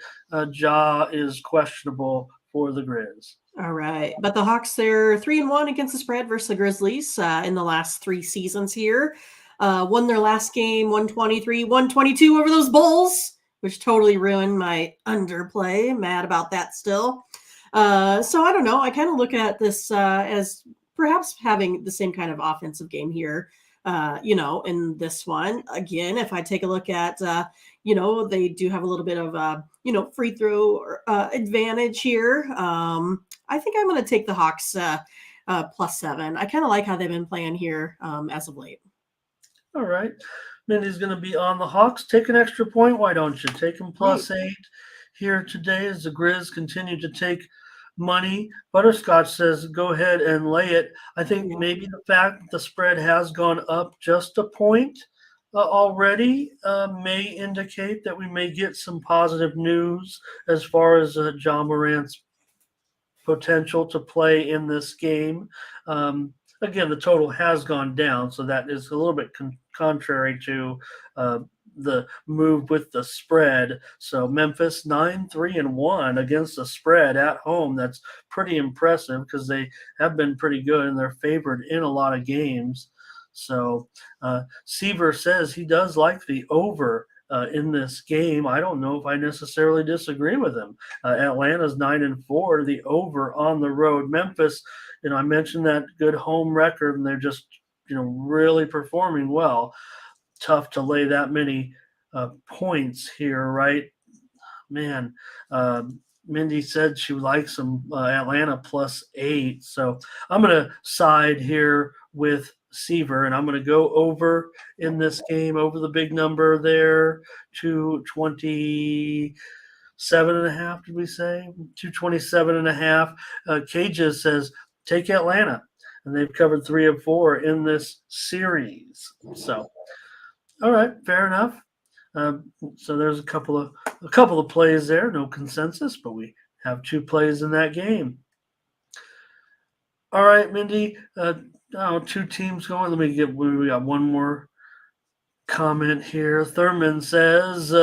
Ja is questionable for the Grizz. All right. But the Hawks, they're 3-1 against the spread versus the Grizzlies in the last 3 seasons here. Won their last game 123, 122 over those Bulls, which totally ruined my underplay. Mad about that still. So I don't know. I kind of look at this as perhaps having the same kind of offensive game here. In this one, again, if I take a look at, they do have a little bit of, free throw advantage here. I think I'm going to take the Hawks +7. I kind of like how they've been playing here as of late. All right. Mindy's going to be on the Hawks. Take an extra point. Why don't you? Take them +8 here today as the Grizz continue to take money. Butterscotch says go ahead and lay it. I think maybe the fact that the spread has gone up just a point already may indicate that we may get some positive news as far as Ja Morant's potential to play in this game. Again, the total has gone down, so that is a little bit contrary to the move with the spread. So Memphis 9-3-1 against the spread at home. That's pretty impressive because they have been pretty good and they're favored in a lot of games. So Seaver says he does like the over in this game. I don't know if I necessarily disagree with him. Atlanta's 9-4, the over on the road. Memphis, I mentioned that good home record, and they're just, really performing well. Tough to lay that many points here, right? Man, Mindy said she likes some Atlanta +8. So I'm going to side here with Seaver, and I'm going to go over in this game, over the big number there, 227.5. Did we say 227.5? Cages says take Atlanta, and they've covered 3 of 4 in this series. So, all right, fair enough. So there's a couple of plays there, no consensus, but we have 2 plays in that game. All right, Mindy, 2 teams going. We got one more comment here. Thurman says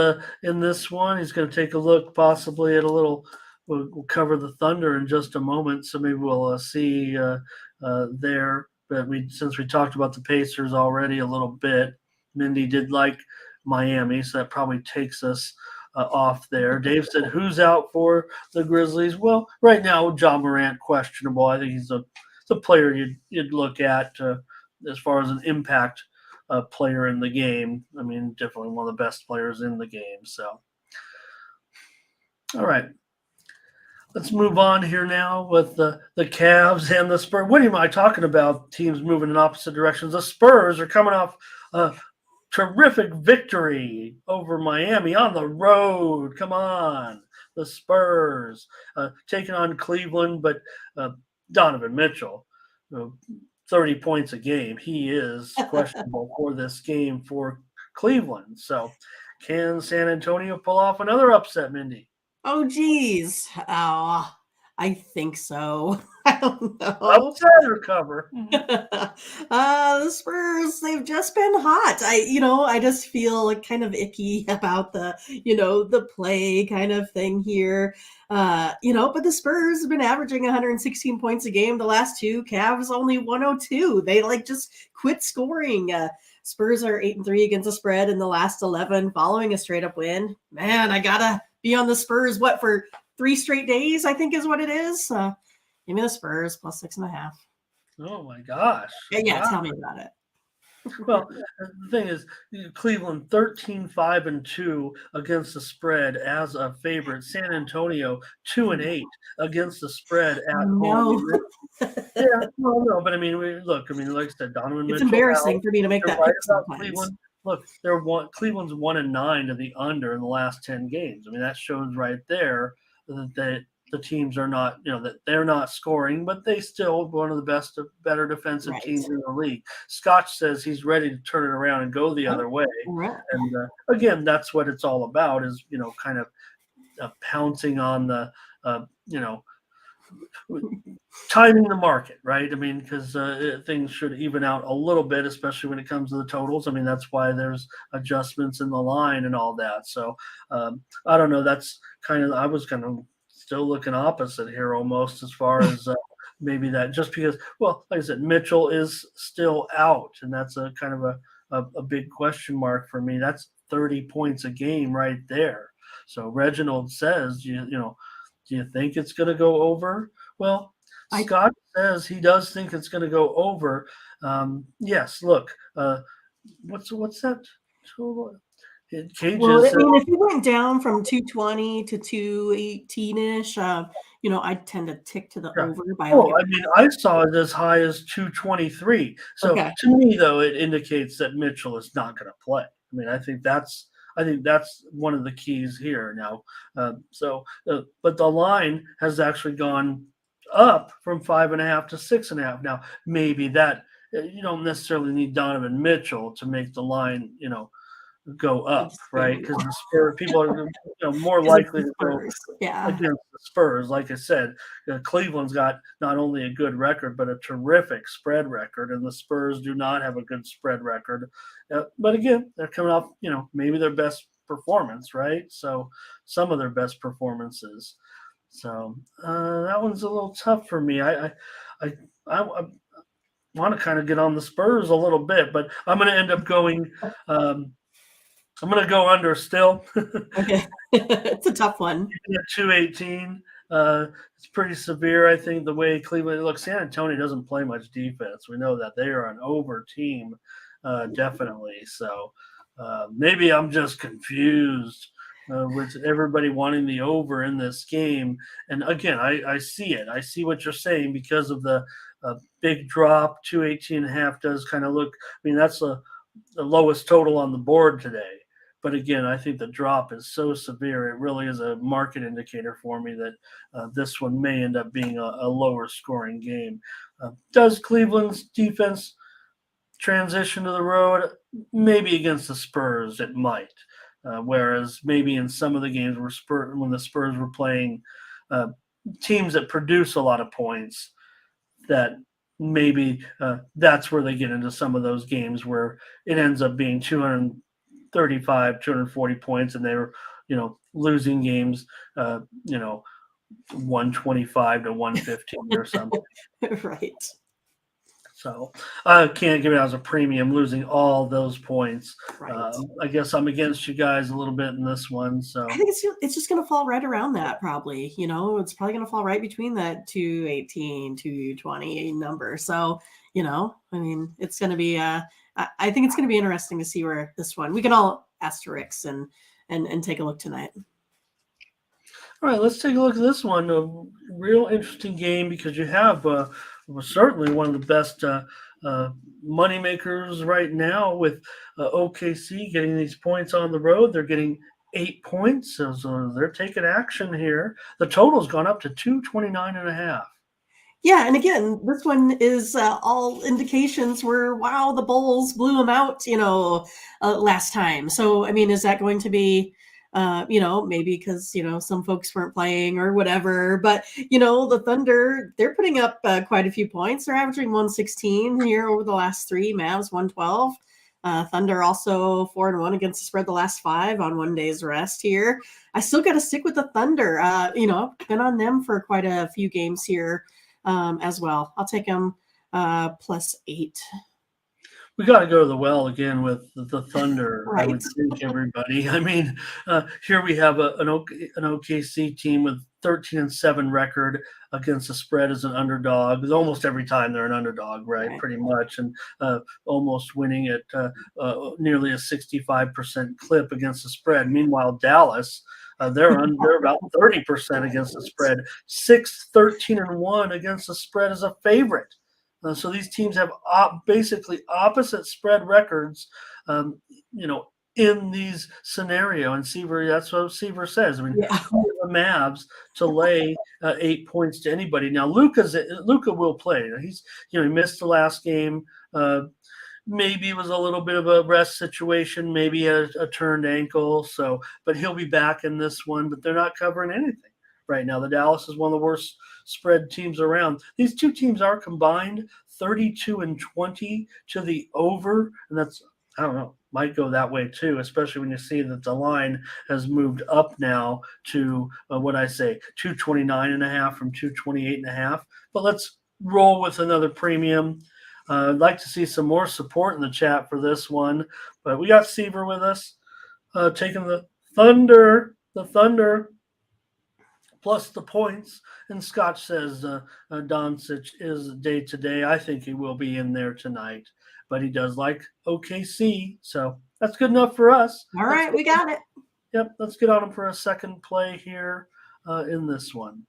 in this one, he's going to take a look possibly at a little. We'll cover the Thunder in just a moment, so maybe we'll see there. But since we talked about the Pacers already a little bit, Mindy did like Miami, so that probably takes us off there. Dave said, "Who's out for the Grizzlies?" Well, right now, Ja Morant questionable. I think he's a player you'd look at as far as an impact player in the game. I mean, definitely one of the best players in the game. So, all right. Let's move on here now with the Cavs and the Spurs. What am I talking about? Teams moving in opposite directions. The Spurs are coming off a terrific victory over Miami on the road. Come on, the Spurs taking on Cleveland, but Donovan Mitchell, 30 points a game. He is questionable for this game for Cleveland. So, can San Antonio pull off another upset, Mindy? Oh, geez. Oh, I think so. I don't know. Upset or cover? The Spurs, they've just been hot. I just feel like kind of icky about the play kind of thing here. But the Spurs have been averaging 116 points a game the last 2. Cavs only 102. They just quit scoring. Spurs are 8-3 against the spread in the last 11 following a straight up win. Man, I gotta be on the Spurs. What, for 3 straight days, I think is what it is. Give me the Spurs +6.5. Oh my gosh. Yeah, Wow. tell me about it. Well, the thing is, Cleveland 13-5-2 against the spread as a favorite. San Antonio 2-8 against the spread at home. No. Yeah, no, but I mean, like I said, Donovan Mitchell. It's embarrassing out. for me to make You're that right pick about sometimes. Cleveland. Look, Cleveland's 1-9 to the under in the last 10 games. I mean, that shows right there that the teams are not, that they're not scoring, but they still one of the better defensive Right. teams in the league. Scotch says he's ready to turn it around and go the other way. Right. And again, that's what it's all about is, kind of pouncing on the, timing the market, right? I mean, because things should even out a little bit, especially when it comes to the totals. I mean, that's why there's adjustments in the line and all that. So I don't know. That's I was kind of still looking opposite here almost as far as maybe that just because, well, like I said, Mitchell is still out, and that's a kind of a big question mark for me. That's 30 points a game right there. So Reginald says, do you think it's going to go over? Well, Scott says he does think it's going to go over. Yes, look, what's that? Well, I mean, if you went down from 220 to 218-ish, I'd tend to tick to the over by. Oh, I mean, I saw it as high as 223. So Okay. to me, though, it indicates that Mitchell is not going to play. I mean, I think that's one of the keys here now. But the line has actually gone up from 5.5 to 6.5. Now, maybe that you don't necessarily need Donovan Mitchell to make the line, go up, right? Because the Spurs people are more likely to go against the Spurs. Like I said, Cleveland's got not only a good record but a terrific spread record, and the Spurs do not have a good spread record. But again, they're coming off, maybe their best performance, right? So some of their best performances. So that one's a little tough for me. I want to kind of get on the Spurs a little bit, but I'm going to end up going. I'm going to go under still. Okay. It's a tough one. 218. It's pretty severe, I think, the way Cleveland looks. San Antonio doesn't play much defense. We know that they are an over team, definitely. So maybe I'm just confused with everybody wanting the over in this game. And again, I see it. I see what you're saying because of the big drop. 218.5 does kind of look. I mean, that's the lowest total on the board today. But again, I think the drop is so severe. It really is a market indicator for me that this one may end up being a lower scoring game. Does Cleveland's defense transition to the road? Maybe against the Spurs, it might. Whereas maybe in some of the games when the Spurs were playing teams that produce a lot of points, that maybe that's where they get into some of those games where it ends up being 235, 240 points, and they're, losing games, 125 to 115 or something. Right. So I can't give it as a premium, losing all those points. Right. I guess I'm against you guys a little bit in this one. So I think it's just going to fall right around that probably. It's probably going to fall right between that 218, 220 number. So, I mean, it's going to be I think it's going to be interesting to see where this one. We can all asterisks and take a look tonight. All right, let's take a look at this one. A real interesting game because you have certainly one of the best money makers right now with OKC getting these points on the road. They're getting 8 points, so they're taking action here. The total's gone up to 229.5. Yeah, and again, this one is all indications were, wow, the Bulls blew them out, last time. So, I mean, is that going to be maybe because, some folks weren't playing or whatever. But, the Thunder, they're putting up quite a few points. They're averaging 116 here over the last three. Mavs 112. Thunder also 4-1 against the spread the last 5 on one day's rest here. I still got to stick with the Thunder. Been on them for quite a few games here as well. I'll take them +8. We got to go to the well again with the Thunder. Right. I would think, everybody. I mean, here we have an OKC team with 13-7 record against the spread as an underdog. Almost every time they're an underdog, right? Pretty much, and almost winning at nearly a 65% clip against the spread. Meanwhile, Dallas. They're about 30% against the spread. 6-13-1 against the spread as a favorite. So these teams have basically opposite spread records, in these scenario. And Seaver, that's what Seaver says. I mean, the Mavs to lay 8 points to anybody. Now, Luka will play. He missed the last game. Maybe it was a little bit of a rest situation, maybe a turned ankle. But he'll be back in this one. But they're not covering anything right now. The Dallas is one of the worst spread teams around. These two teams are combined 32-20 to the over, and that's, I don't know, might go that way too, especially when you see that the line has moved up now to 229.5 from 228.5. But let's roll with another premium. I'd like to see some more support in the chat for this one, but we got Seaver with us, taking the Thunder plus the points. And Scott says Doncic is day to day. I think he will be in there tonight, but he does like OKC, so that's good enough for us. All right, we got it. Yep, let's get on him for a second play here in this one.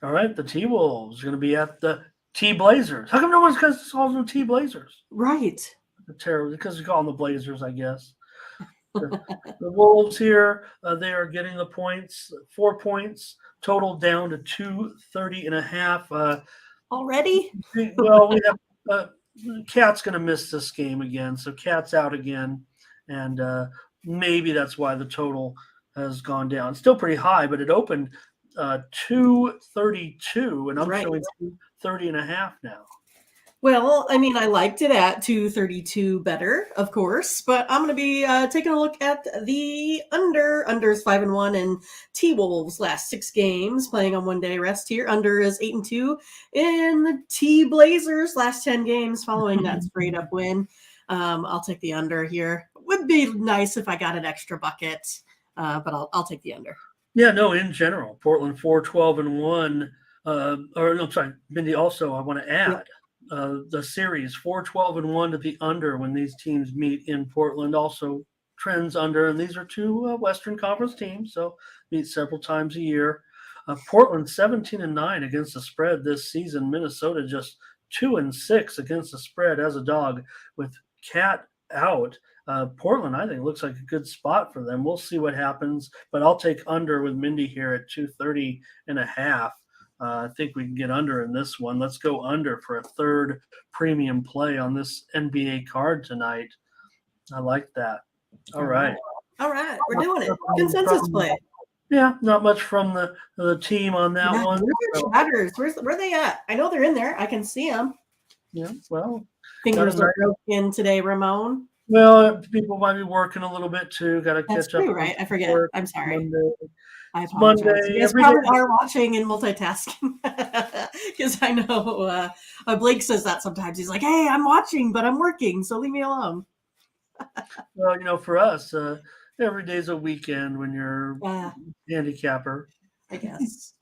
All right, the T-Wolves are going to be at the T-Blazers. How come no one's calls them T-Blazers? Right. Terrible, because we call them the Blazers, I guess. The Wolves here, they are getting the points, 4 points, total down to 230.5. Already? Well, we have Cat's going to miss this game again, so Cat's out again, and maybe that's why the total has gone down. Still pretty high, but it opened 232, and I'm showing 230.5 now. Well, I mean, I liked it at 232 better, of course, but I'm going to be taking a look at the under. Under is 5-1, and T-Wolves last 6 games playing on one day rest here. Under is 8-2, and the T-Blazers last 10 games following that straight up win. I'll take the under here. Would be nice if I got an extra bucket, but I'll take the under. Yeah, no, in general, Portland 4-12-1. Mindy, also, I want to add, the series 4-12-1 to the under when these teams meet in Portland. Also trends under, and these are two Western Conference teams, so meet several times a year. Portland 17-9 against the spread this season. Minnesota just 2-6 against the spread as a dog with Cat out. Portland, I think, looks like a good spot for them. We'll see what happens, but I'll take under with Mindy here at 230.5. I think we can get under in this one. Let's go under for a third premium play on this NBA card tonight. I like that. All right. All right. We're doing it. Consensus play. Yeah, not much from the team on that one. Where's your chatters? Where are they at? I know they're in there. I can see them. Yeah, well. Fingers are broken today, Ramon. Well, people might be working a little bit too. Got to catch up. Right? I forget. Work. I'm sorry. Monday. I apologize. Monday, You guys probably are watching and multitasking because I know Blake says that sometimes. He's like, "Hey, I'm watching, but I'm working, so leave me alone." Well, for us, every day's a weekend when you're handicapper. I guess.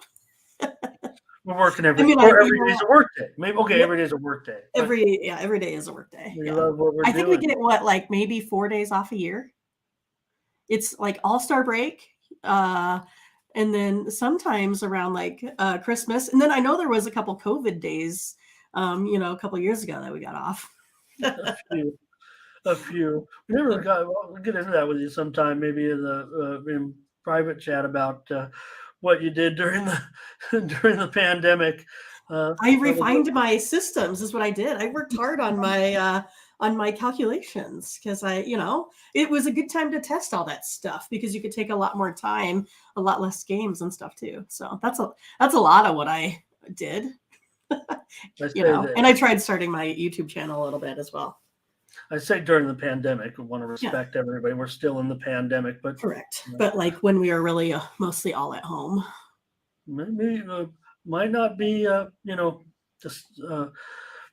We're working every day. Every day's a work day. Maybe every day's a work day. Every day is a work day. We love what we're doing. I think we get like maybe 4 days off a year. It's like All-Star break. And then sometimes around like Christmas. And then I know there was a couple COVID days, a couple years ago that we got off. A few. We never got. We'll get into that with you sometime, maybe in private chat about what you did during the pandemic. I refined my systems. Is what I did. I worked hard on my calculations because it was a good time to test all that stuff because you could take a lot more time, a lot less games and stuff too. So that's a lot of what I did. And I tried starting my YouTube channel a little bit as well. I say during the pandemic, we want to respect everybody. We're still in the pandemic, but correct. But like when we are really mostly all at home, maybe might not be just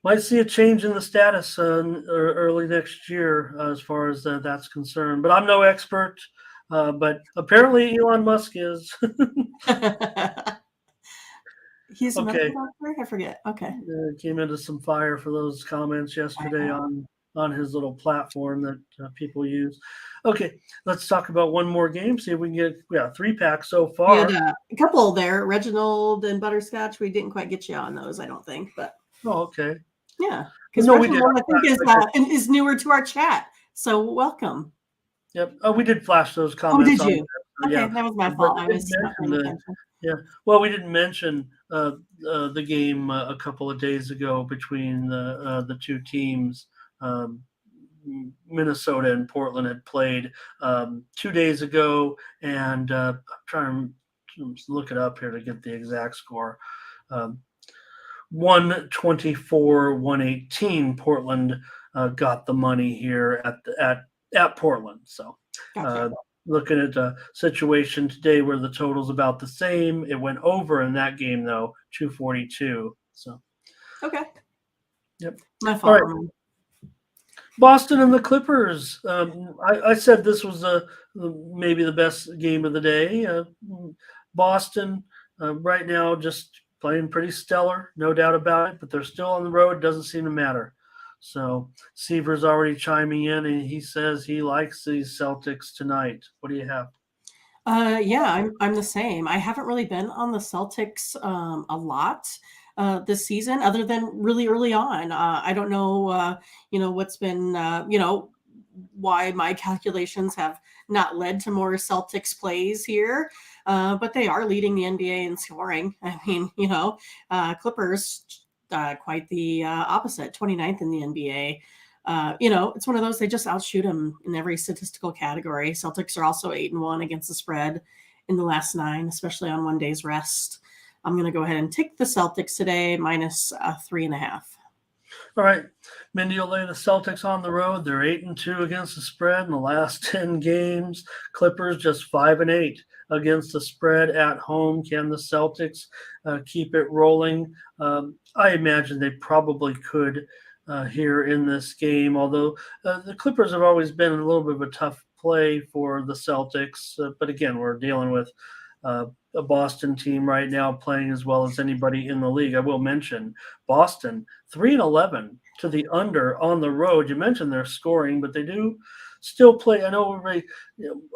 might see a change in the status early next year as far as that's concerned. But I'm no expert. But apparently Elon Musk is. He's okay. I forget. Okay. Came into some fire for those comments yesterday on his little platform that people use. Okay, let's talk about one more game. See if we can get 3-pack so far. We had a couple there, Reginald and Butterscotch. We didn't quite get you on those, I don't think, but okay. Yeah, because Reginald I think is newer to our chat. So welcome. Yep. Oh, we did flash those comments. Oh, did you? Okay, that was my fault. I was not paying attention. Yeah. Well, we didn't mention the game a couple of days ago between the two teams. Minnesota and Portland had played 2 days ago, and I'm trying to look it up here to get the exact score. 124-118. Portland got the money here at Portland. So looking at the situation today where the total's about the same. It went over in that game though, 242. So okay. Yep. My fault. All right. Boston and the Clippers. I said this was maybe the best game of the day. Boston right now just playing pretty stellar, no doubt about it, but they're still on the road. It doesn't seem to matter. So Seaver's already chiming in, and he says he likes these Celtics tonight. What do you have? Yeah, I'm the same. I haven't really been on the Celtics a lot this season, other than really early on. I don't know, what's been, why my calculations have not led to more Celtics plays here, but they are leading the NBA in scoring. I mean, Clippers, quite the opposite, 29th in the NBA. It's one of those, they just outshoot them in every statistical category. Celtics are also 8-1 against the spread in the last 9, especially on one day's rest. I'm going to go ahead and take the Celtics today, minus 3.5. All right. Mindy will lay the Celtics on the road. They're 8-2 against the spread in the last 10 games. Clippers just 5-8 against the spread at home. Can the Celtics keep it rolling? I imagine they probably could here in this game, although the Clippers have always been a little bit of a tough play for the Celtics. But again, we're dealing with a Boston team right now playing as well as anybody in the league. I will mention Boston 3-11 to the under on the road. You mentioned they're scoring, but they do still play. I know everybody,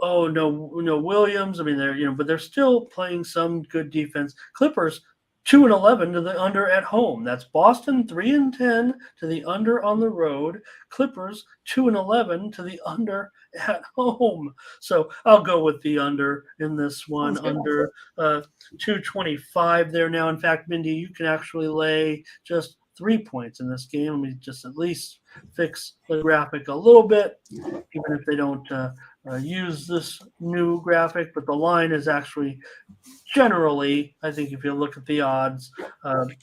oh no, Williams. I mean, they're but they're still playing some good defense. Clippers 2-11 to the under at home. That's Boston 3-10 to the under on the road. Clippers 2-11 to the under at home. So I'll go with the under in this one. Under 225 there now. In fact, Mindy, you can actually lay just 3 points in this game. Let me just at least fix the graphic a little bit, even if they don't use this new graphic. But the line is actually generally, I think if you look at the odds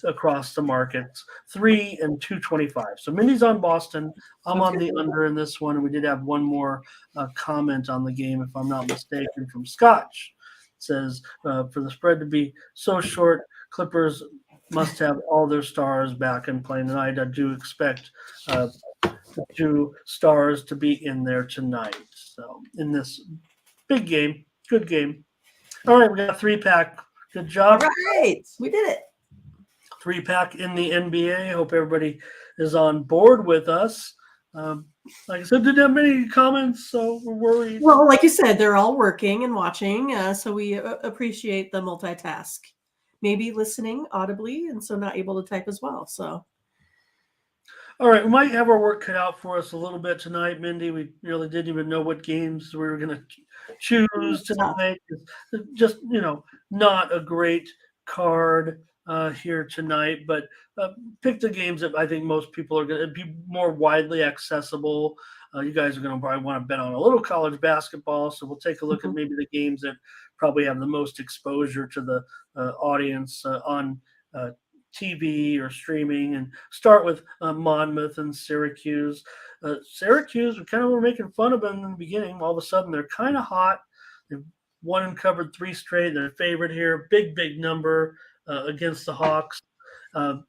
across the markets, 3 and 225. So Mindy's on Boston. I'm on the under in this one. And we did have one more comment on the game, if I'm not mistaken, from Scotch. It says, for the spread to be so short, Clippers must have all their stars back and playing tonight. I do expect the 2 stars to be in there tonight. So in this big game, good game. All right, we got a 3-pack. Good job. All right, we did it. 3-pack in the NBA. Hope everybody is on board with us. Like I said, didn't have many comments, so we're worried. Well, like you said, they're all working and watching, so we appreciate the multitask. Maybe listening audibly, and so not able to type as well. So, all right, we might have our work cut out for us a little bit tonight, Mindy. We really didn't even know what games we were going to choose tonight. Just not a great card here tonight, but pick the games that I think most people are going to be more widely accessible. You guys are going to probably want to bet on a little college basketball, so we'll take a look at maybe the games that probably have the most exposure to the audience on TV or streaming, and start with Monmouth and Syracuse. Syracuse, we kind of were making fun of them in the beginning. All of a sudden, they're kind of hot. They've won and covered 3 straight. They're favorite here. Big number against the Hawks.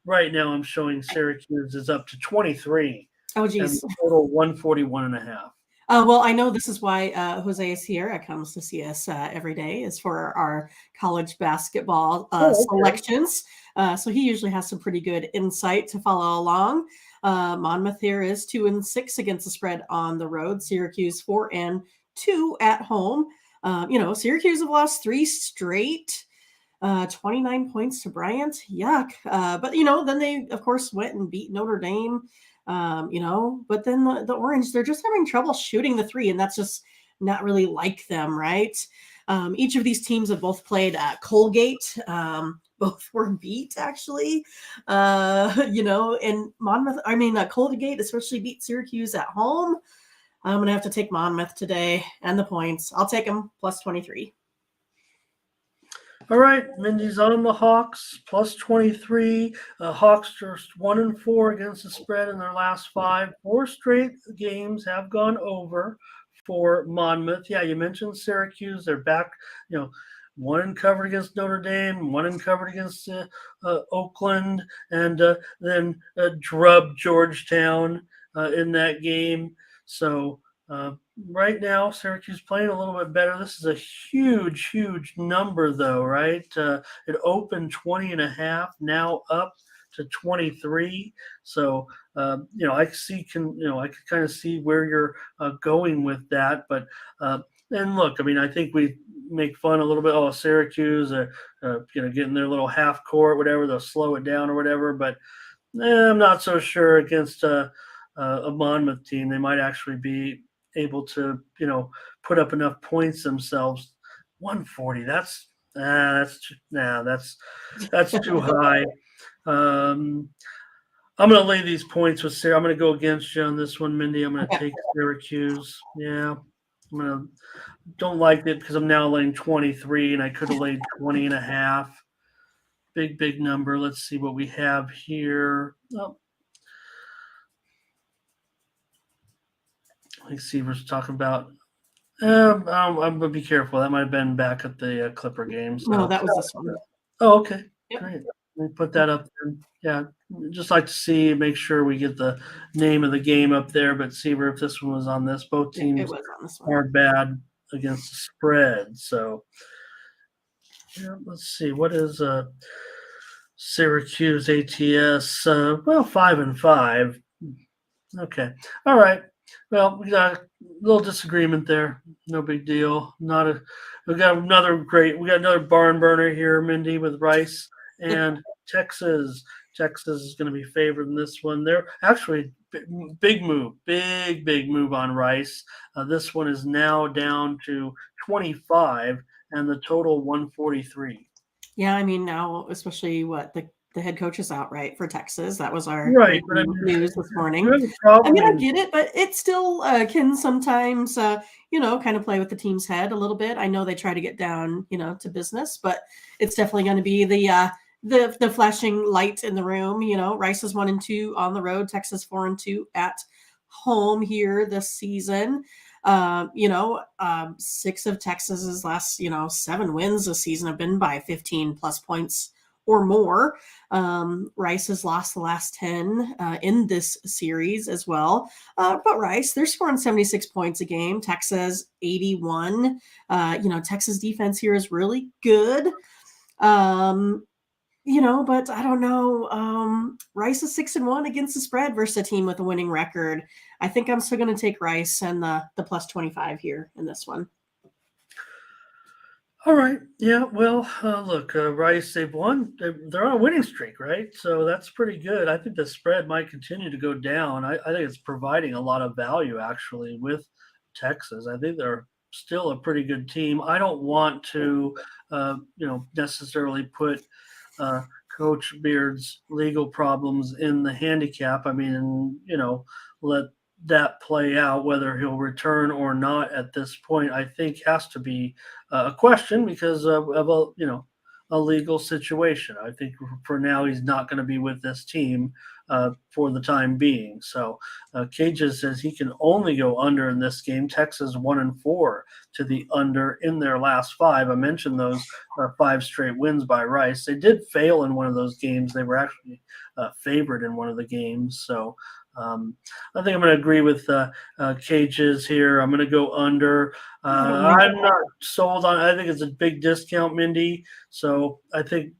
Right now, I'm showing Syracuse is up to 23. Oh, geez. Total 141.5. Well, I know this is why Jose Sierra comes to see us every day, is for our college basketball selections. So he usually has some pretty good insight to follow along. Monmouth here is 2-6 against the spread on the road. Syracuse 4-2 at home. Syracuse have lost 3 straight. 29 points to Bryant. Yuck. But then they of course went and beat Notre Dame. But then the Orange, they're just having trouble shooting the 3, and that's just not really like them, right? Each of these teams have both played Colgate. Both were beat, actually. And Colgate especially beat Syracuse at home. I'm going to have to take Monmouth today and the points. I'll take them plus 23. All right, Mindy's on the Hawks, plus 23. Hawks just 1-4 against the spread in their last 5. 4 straight games have gone over for Monmouth. Yeah, you mentioned Syracuse. They're back, 1 covered against Notre Dame, 1 covered against Oakland, and then drubbed Georgetown in that game. So right now, Syracuse playing a little bit better. This is a huge number, though, right? It opened 20.5, now up to 23. So I I could kind of see where you're going with that. But and look, I mean, I think we make fun a little bit. Oh, Syracuse, getting their little half court, whatever. They'll slow it down or whatever. But I'm not so sure against a Monmouth team. They might actually be able to, put up enough points themselves. 140. That's too high. I'm going to lay these points with Sarah. I'm going to go against you on this one, Mindy. I'm going to take Syracuse. Yeah, don't like it because I'm now laying 23, and I could have laid 20.5. Big number. Let's see what we have here. Oh. Let's see. We're talking about. I'm gonna be careful. That might have been back at the Clipper game. So. No, that was this one. Oh, okay. Yep. Great. Let me put that up there. Yeah, just like to see, make sure we get the name of the game up there. But see if this one was on this. Both teams It was on this one. are bad against the spread. So Yeah, let's see. What is Syracuse ATS? Well, 5-5. Okay. All right. Well, we got a little disagreement there. No big deal. Not a. We got another great. We got another barn burner here, Mindy, with Rice and Texas. Texas is going to be favored in this one. They're actually big move, big move on Rice. This one is now down to 25, and the total 143. Yeah, I mean, now, especially what the head coach is out, right, for Texas. That was our Right, big but I mean, news this you morning. have a I problem mean, I in get it, but it still can sometimes, kind of play with the team's head a little bit. I know they try to get down, to business, but it's definitely going to be the flashing light in the room. Rice is 1-2 on the road, Texas 4-2 at home here this season. 6 of Texas's last, 7 wins this season have been by 15 plus points or more. Rice has lost the last 10 in this series as well. But Rice, they're scoring 76 points a game. Texas 81. Texas defense here is really good. But I don't know. Rice is 6-1 against the spread versus a team with a winning record. I think I'm still going to take Rice and the plus 25 here in this one. All right. Yeah. Well, look, Rice, they've won. They're on a winning streak, right? So that's pretty good. I think the spread might continue to go down. I think it's providing a lot of value, actually, with Texas. I think they're still a pretty good team. I don't want to, necessarily put uh, Coach Beard's legal problems in the handicap. I mean, let that play out, whether he'll return or not at this point, I think has to be a question because of a legal situation. I think for now he's not going to be with this team for the time being. So Cages says he can only go under in this game. Texas 1-4 to the under in their last 5. I mentioned those 5 straight wins by Rice. They did fail in one of those games. They were actually favored in one of the games. So I think I'm going to agree with Cages here. I'm going to go under. I don't mind I'm not sold on. I think it's a big discount, Mindy. So I think,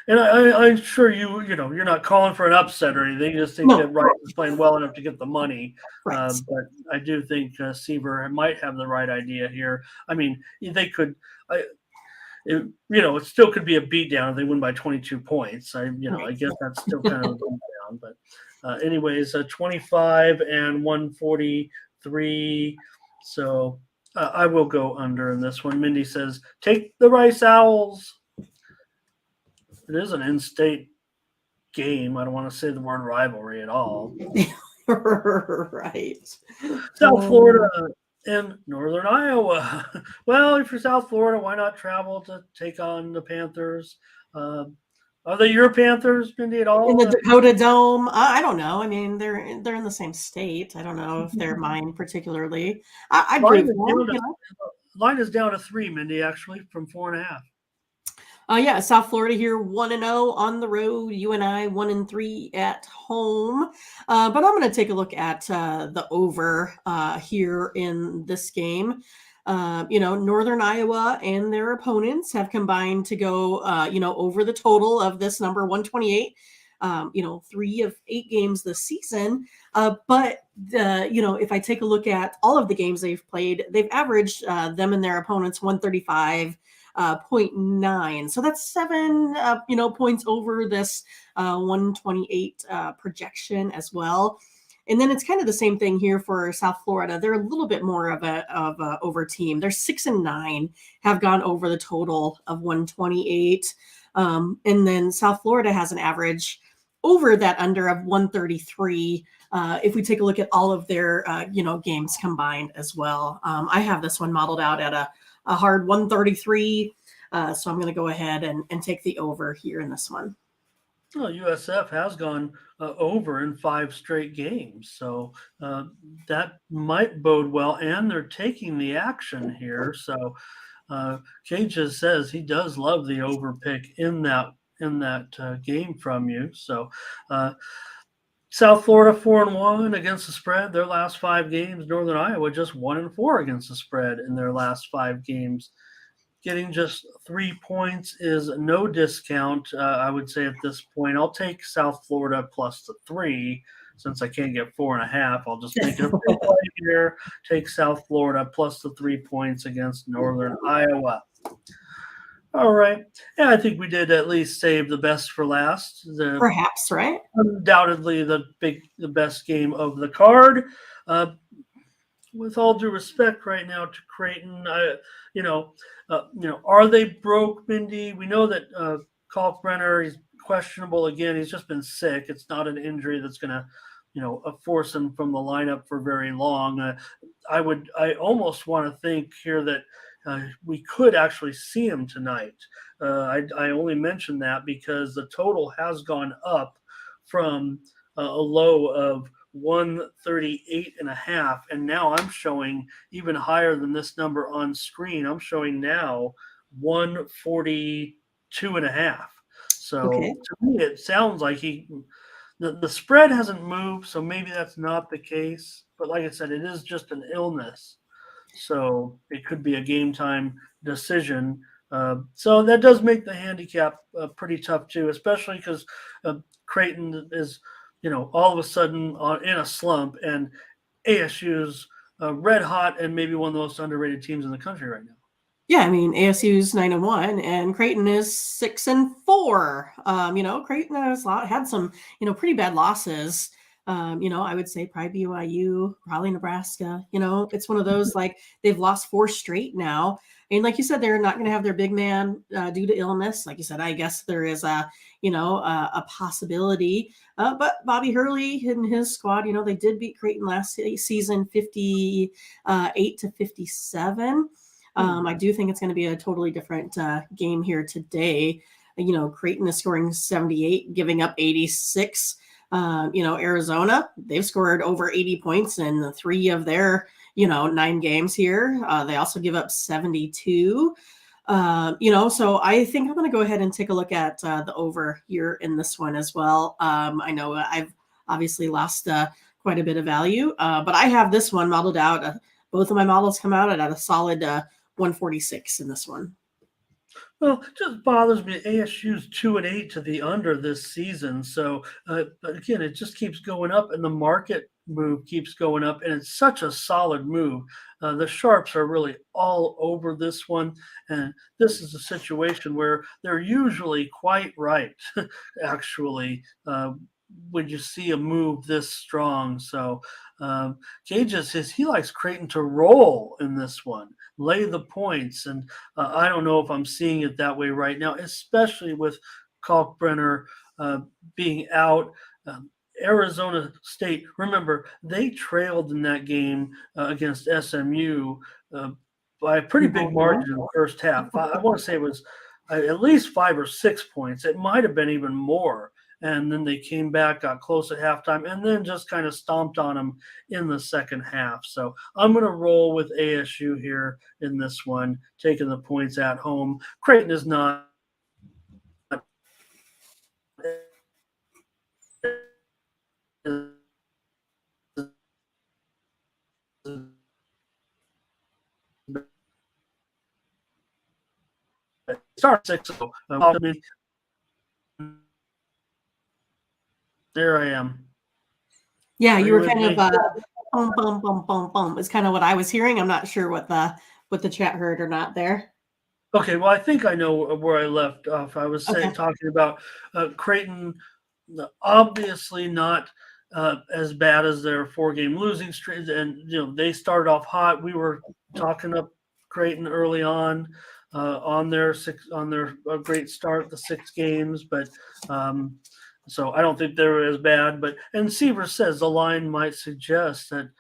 and I'm sure you're not calling for an upset or anything. You just think that No, Rice is playing well enough to get the money. right. But I do think Seaver might have the right idea here. I mean, they could. It still could be a beatdown if they win by 22 points. I Right. guess that's still kind of a beatdown. But anyways, 25 and 143. So I will go under in this one. Mindy says, take the Rice Owls. It is an in-state game. I don't want to say the word rivalry at all. Right. South Florida and Northern Iowa. Well, if you're South Florida, why not travel to take on the Panthers? Are they your Panthers, Mindy, at In the all? Dakota Dome, I don't know. I mean, they're in the same state. I don't know if they're mine particularly. I'd Line root is for down them. to line is down to 3, Mindy, actually, from 4.5. Yeah, South Florida here, 1-0 on the road. UNI 1-3 at home. But I'm going to take a look at the over here in this game. Northern Iowa and their opponents have combined to go, over the total of this number 128. 3 of 8 games this season. But if I take a look at all of the games they've played, they've averaged them and their opponents 135. 0.9. So that's 7, points over this 128 projection as well. And then it's kind of the same thing here for South Florida. They're a little bit more of a over team. They're 6-9, have gone over the total of 128. And then South Florida has an average over that under of 133. If we take a look at all of their games combined as well. I have this one modeled out at a hard 133. So I'm going to go ahead and take the over here in this one. Well, USF has gone over in 5 straight games, so that might bode well. And they're taking the action here. So Cages says he does love the over pick in that game from you. So South Florida 4-1 against the spread their last 5 games. Northern Iowa just 1-4 against the spread in their last 5 games. getting just 3 points is no discount. I would say at this point, I'll take South Florida plus the 3. Since I can't get 4.5, I'll just make it a free play here. Take South Florida plus the 3 points against Northern Iowa. All right. Yeah, I think we did at least save the best for last. Perhaps, right? Undoubtedly the best game of the card. Uh, with all due respect, right now to Creighton, are they broke, Mindy? We know that Kalkbrenner is questionable again. He's just been sick. It's not an injury that's going to, force him from the lineup for very long. I almost want to think here that we could actually see him tonight. I only mention that because the total has gone up from a low of 138.5, and now I'm showing even higher than this number on screen. I'm showing now 142.5. So Okay. to me, it sounds like the spread hasn't moved, so maybe that's not the case. But like I said, it is just an illness, so it could be a game time decision. So that does make the handicap pretty tough too, especially because Creighton is, all of a sudden in a slump, and ASU's red hot and maybe one of the most underrated teams in the country right now. Yeah, I mean ASU's 9-1 and Creighton is 6-4. Creighton has had some, pretty bad losses. I would say probably BYU, probably Nebraska. It's one of those like they've lost 4 straight now. And like you said, they're not going to have their big man due to illness. Like you said, I guess there is a possibility. But Bobby Hurley and his squad, they did beat Creighton last season 58-57. I do think it's going to be a totally different game here today. Creighton is scoring 78, giving up 86. Arizona, they've scored over 80 points in 3 of their, 9 games here. They also give up 72. So I think I'm going to go ahead and take a look at the over here in this one as well. I know I've obviously lost quite a bit of value, but I have this one modeled out. Both of my models come out at a solid 146 in this one. Well, it just bothers me. ASU's 2-8 to the under this season. So, but again, it just keeps going up, and the market move keeps going up, and it's such a solid move. The sharps are really all over this one, and this is a situation where they're usually quite right, actually. When you see a move this strong. So Cages says he likes Creighton to roll in this one, lay the points. And I don't know if I'm seeing it that way right now, especially with Kalkbrenner being out. Arizona State, remember, they trailed in that game against SMU by a pretty big margin in the first half. I want to say it was at least 5 or 6 points. It might have been even more. And then they came back, got close at halftime, and then just kind of stomped on them in the second half. So I'm going to roll with ASU here in this one, taking the points at home. Creighton is not. Start 6-0. There I am. Yeah, you were kind of bum bum bum bum bum is kind of what I was hearing. I'm not sure what the chat heard or not there. Okay, well, I think I know where I left off. I was Okay. talking about Creighton, obviously not as bad as their 4-game losing streak, and they started off hot. We were talking up Creighton early on their great start, the 6 games, but so I don't think they were as bad. And Seaver says the line might suggest that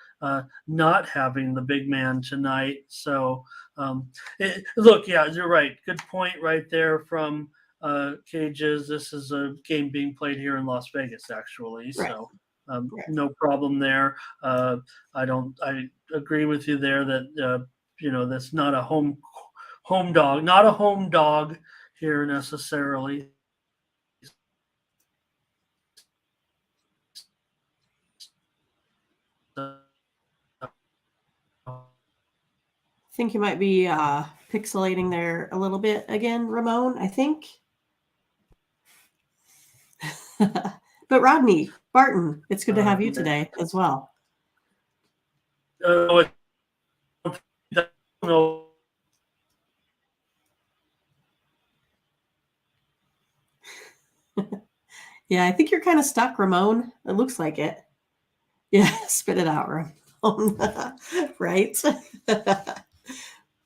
not having the big man tonight. So look, yeah, you're right. Good point right there from Cages. This is a game being played here in Las Vegas, actually. Right. So no problem there. I agree with you there that that's not a home dog, not a home dog here necessarily. think you might be pixelating there a little bit again, Ramon, I think. But Rodney, Barton, it's good to have you today as well. No. Yeah, I think you're kind of stuck, Ramon. It looks like it. Yeah, spit it out, Ramon. Right?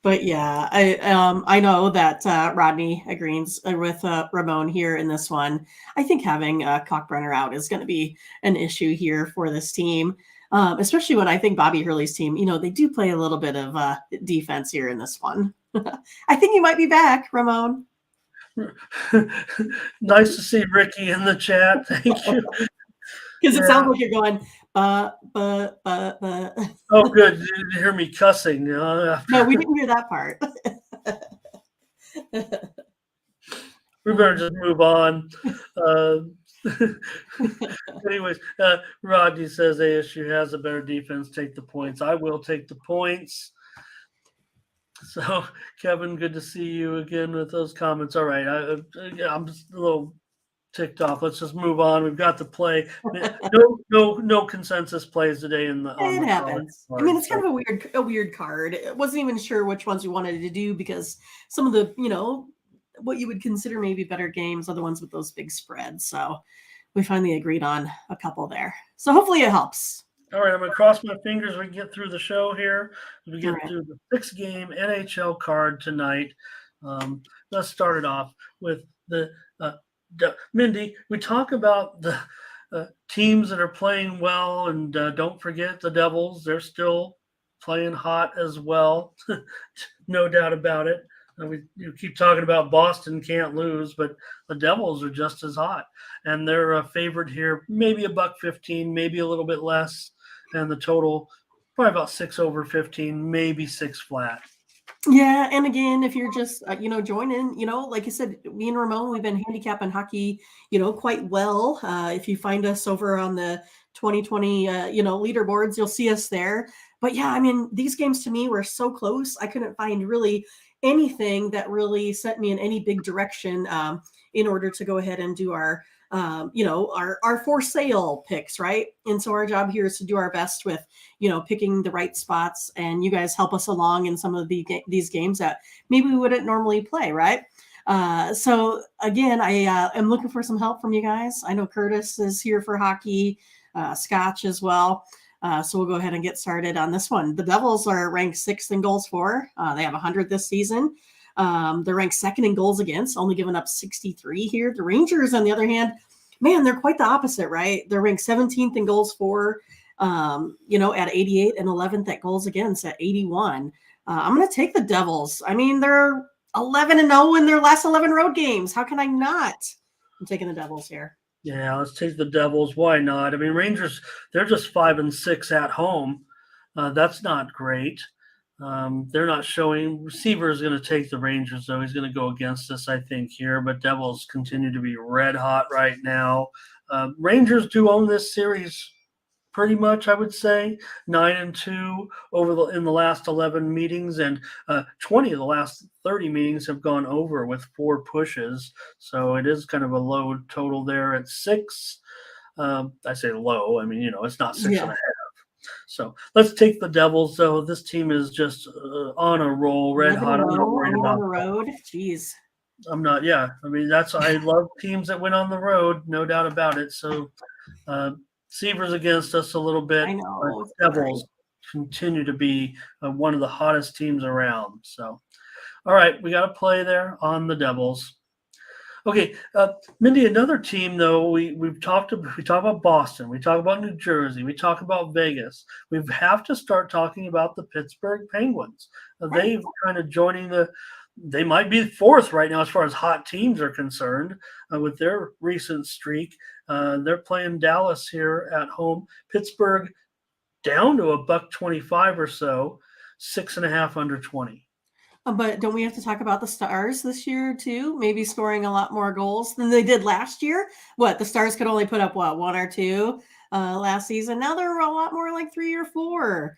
But yeah, I know that Rodney agrees with Ramon here in this one. I think having Cockbrenner out is going to be an issue here for this team, especially when I think Bobby Hurley's team, they do play a little bit of defense here in this one. I think you might be back, Ramon. Nice to see Ricky in the chat. Thank you. Because it sounds like you're going, Oh, good. You didn't hear me cussing. No, we didn't hear that part. We better just move on. Anyways, Rodney says ASU has a better defense. Take the points. I will take the points. So, Kevin, good to see you again with those comments. All right, I'm just a little ticked off. Let's just move on. We've got to play. No consensus plays today in the. It happens. I mean, it's kind of a weird card. I wasn't even sure which ones we wanted to do because some of the what you would consider maybe better games are the ones with those big spreads. So we finally agreed on a couple there. So hopefully it helps. All right, I'm going to cross my fingers we can get through the show here. We get through the 6-game NHL card tonight. Let's start it off with the Mindy. We talk about the teams that are playing well, and don't forget the Devils. They're still playing hot as well. No doubt about it. You keep talking about Boston can't lose, but the Devils are just as hot, and they're a favorite here. Maybe $1.15, maybe a little bit less, and the total probably about 6 over 15, maybe 6 flat. Yeah, and again, if you're just joining, like I said, me and Ramon, we've been handicapping hockey, quite well. If you find us over on the 2020, leaderboards, you'll see us there. But yeah, I mean, these games to me were so close. I couldn't find really anything that really sent me in any big direction in order to go ahead and do our for sale picks, right? And so our job here is to do our best with, picking the right spots, and you guys help us along in some of these games that maybe we wouldn't normally play, right? So again, I am looking for some help from you guys. I know Curtis is here for hockey, Scotch as well. So we'll go ahead and get started on this one. The Devils are ranked 6th in goals for. They have 100 this season. They're ranked 2nd in goals against, only giving up 63 here. The Rangers, on the other hand, man, they're quite the opposite, right? They're ranked 17th in goals for, at 88, and 11th at goals against at 81. I'm going to take the Devils. I mean, they're 11-0 in their last 11 road games. How can I not? I'm taking the Devils here. Yeah, let's take the Devils. Why not? I mean, Rangers, they're just 5-6 at home. That's not great. They're not showing. Receiver is going to take the Rangers, though. He's going to go against us, I think, here. But Devils continue to be red hot right now. Rangers do own this series pretty much, I would say. 9-2 in the last 11 meetings, and 20 of the last 30 meetings have gone over with 4 pushes. So it is kind of a low total there at 6. I say low. I mean, it's not 6.5. So let's take the Devils. So this team is just on a roll, red hot. I'm not worried about on the road. Jeez. I'm not. Yeah, I mean I love teams that win on the road, no doubt about it. So Seavers against us a little bit. I know. Devils continue to be one of the hottest teams around. So, all right, we got to play there on the Devils. Okay, Mindy, another team though we talk about Boston, we talk about New Jersey, we talk about Vegas. We have to start talking about the Pittsburgh Penguins. They've kind of joining they might be 4th right now as far as hot teams are concerned with their recent streak. They're playing Dallas here at home. Pittsburgh down to $1.25 or so, 6.5 under 20. But don't we have to talk about the Stars this year too? Maybe scoring a lot more goals than they did last year. What, the Stars could only put up 1 or 2 last season. Now they're a lot more like 3 or 4.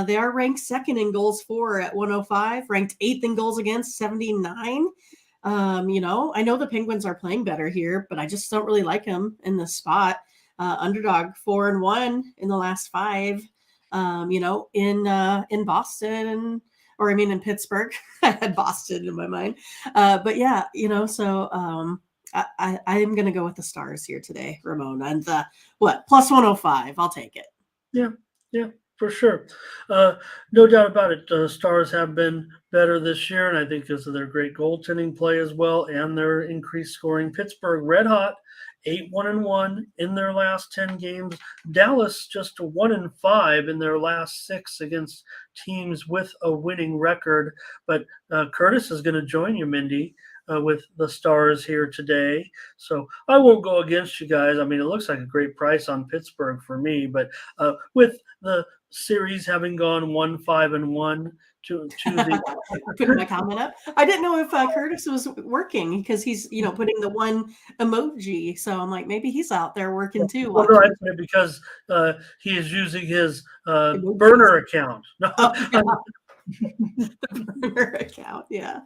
They are ranked second in goals for at 105, ranked eighth in goals against 79. I know the Penguins are playing better here, but I just don't really like them in this spot. Underdog 4-1 in the last 5. In Boston in Pittsburgh. I had Boston in my mind. But yeah, so I am going to go with the Stars here today, Ramon. And the plus 105. I'll take it. Yeah, for sure. No doubt about it. Stars have been better this year, and I think because of their great goaltending play as well and their increased scoring. Pittsburgh red hot, 8-1-1 in their last 10 games. Dallas just 1-5 in their last 6 against teams with a winning record. But Curtis is going to join you, Mindy, with the Stars here today. So I won't go against you guys. I mean, it looks like a great price on Pittsburgh for me, but with the series having gone 1-5-1 to the putting my comment up. I didn't know if Curtis was working because he's putting the one emoji. So I'm like, maybe he's out there working too. Well, no, actually, because he is using his burner account. No. The burner account, yeah.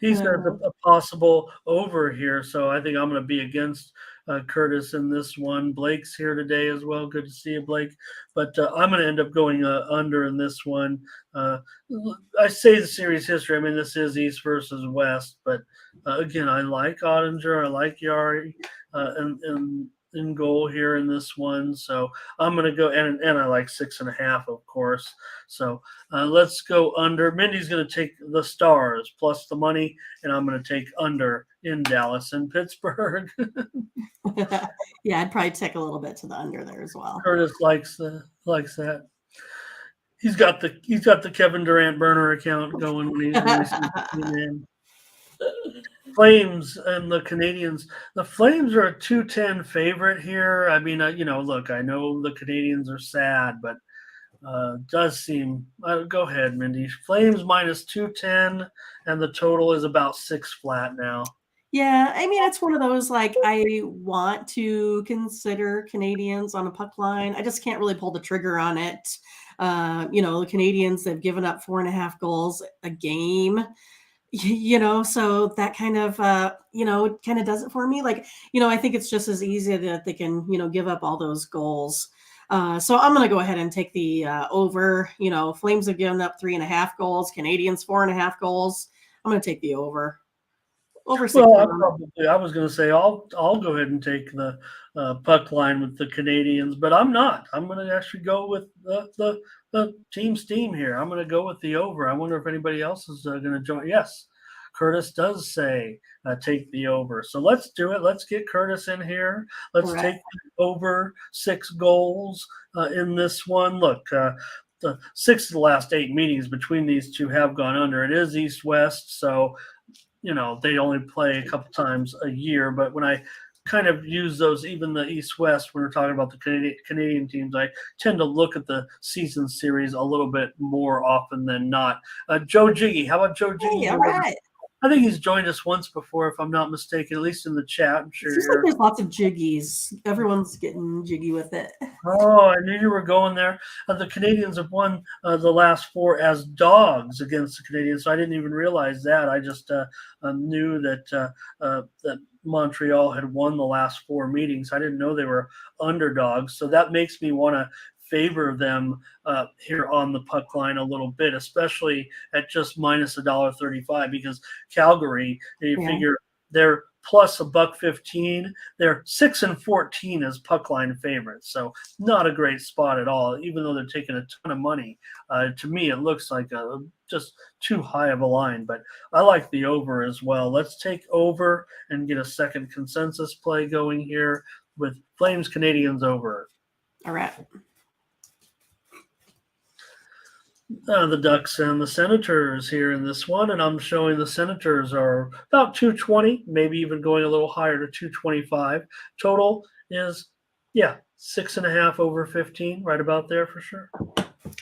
He's got a possible over here, so I think I'm going to be against Curtis in this one. Blake's here today as well. Good to see you, Blake. But I'm going to end up going under in this one. I say the series history. I mean, this is East versus West, but again, I like Ottinger. I like Yari, and in goal here in this one. So I'm going to go, and I like 6.5, of course. So let's go under. Mindy's going to take the Stars plus the money, and I'm going to take under in Dallas and Pittsburgh. Yeah, I'd probably take a little bit to the under there as well. Curtis likes that. He's got the Kevin Durant burner account going when he's in. Flames and the Canadians. The Flames are a 210 favorite here. I mean, look, I know the Canadians are sad, but does seem. Go ahead, Mindy. Flames minus 210, and the total is about 6 flat now. Yeah, I mean, it's one of those, like, I want to consider Canadians on a puck line. I just can't really pull the trigger on it. The Canadians, they've given up 4.5 goals a game. So that kind of does it for me. Like, I think it's just as easy that they can, give up all those goals. So I'm going to go ahead and take the over. Flames have given up 3.5 goals, Canadians 4.5 goals. I'm going to take the over. Over 6. Well, I was going to say I'll go ahead and take the puck line with the Canadians, but I'm not. I'm going to actually go with the team steam here. I'm going to go with the over. I wonder if anybody else is going to join. Yes, Curtis does say take the over. So let's do it. Let's get Curtis in here. Let's take over 6 goals in this one. Look, the 6 of the last 8 meetings between these two have gone under. It is East-West, so they only play a couple times a year. But when I kind of use those, even the East-West, when we're talking about the Canadian teams, I tend to look at the season series a little bit more often than not. Joe Jiggy, how about Joe Jiggy? Hey, all right. I think he's joined us once before, if I'm not mistaken, at least in the chat. I'm sure. Seems like there's lots of jiggies. Everyone's getting jiggy with it. Oh, I knew you were going there. The Canadians have won the last 4 as dogs against the Canadians, so I didn't even realize that. I just knew that that Montreal had won the last 4 meetings. I didn't know they were underdogs, so that makes me want to favor them here on the puck line a little bit, especially at just minus $1.35, because Calgary, you figure they're plus $1.15. They're 6-14 as puck line favorites, so not a great spot at all. Even though they're taking a ton of money, to me it looks like just too high of a line. But I like the over as well. Let's take over and get a second consensus play going here with Flames Canadians over. All right. The Ducks and the Senators here in this one, and I'm showing the Senators are about 220, maybe even going a little higher to 225. Total is 6.5 over 15, right about there for sure.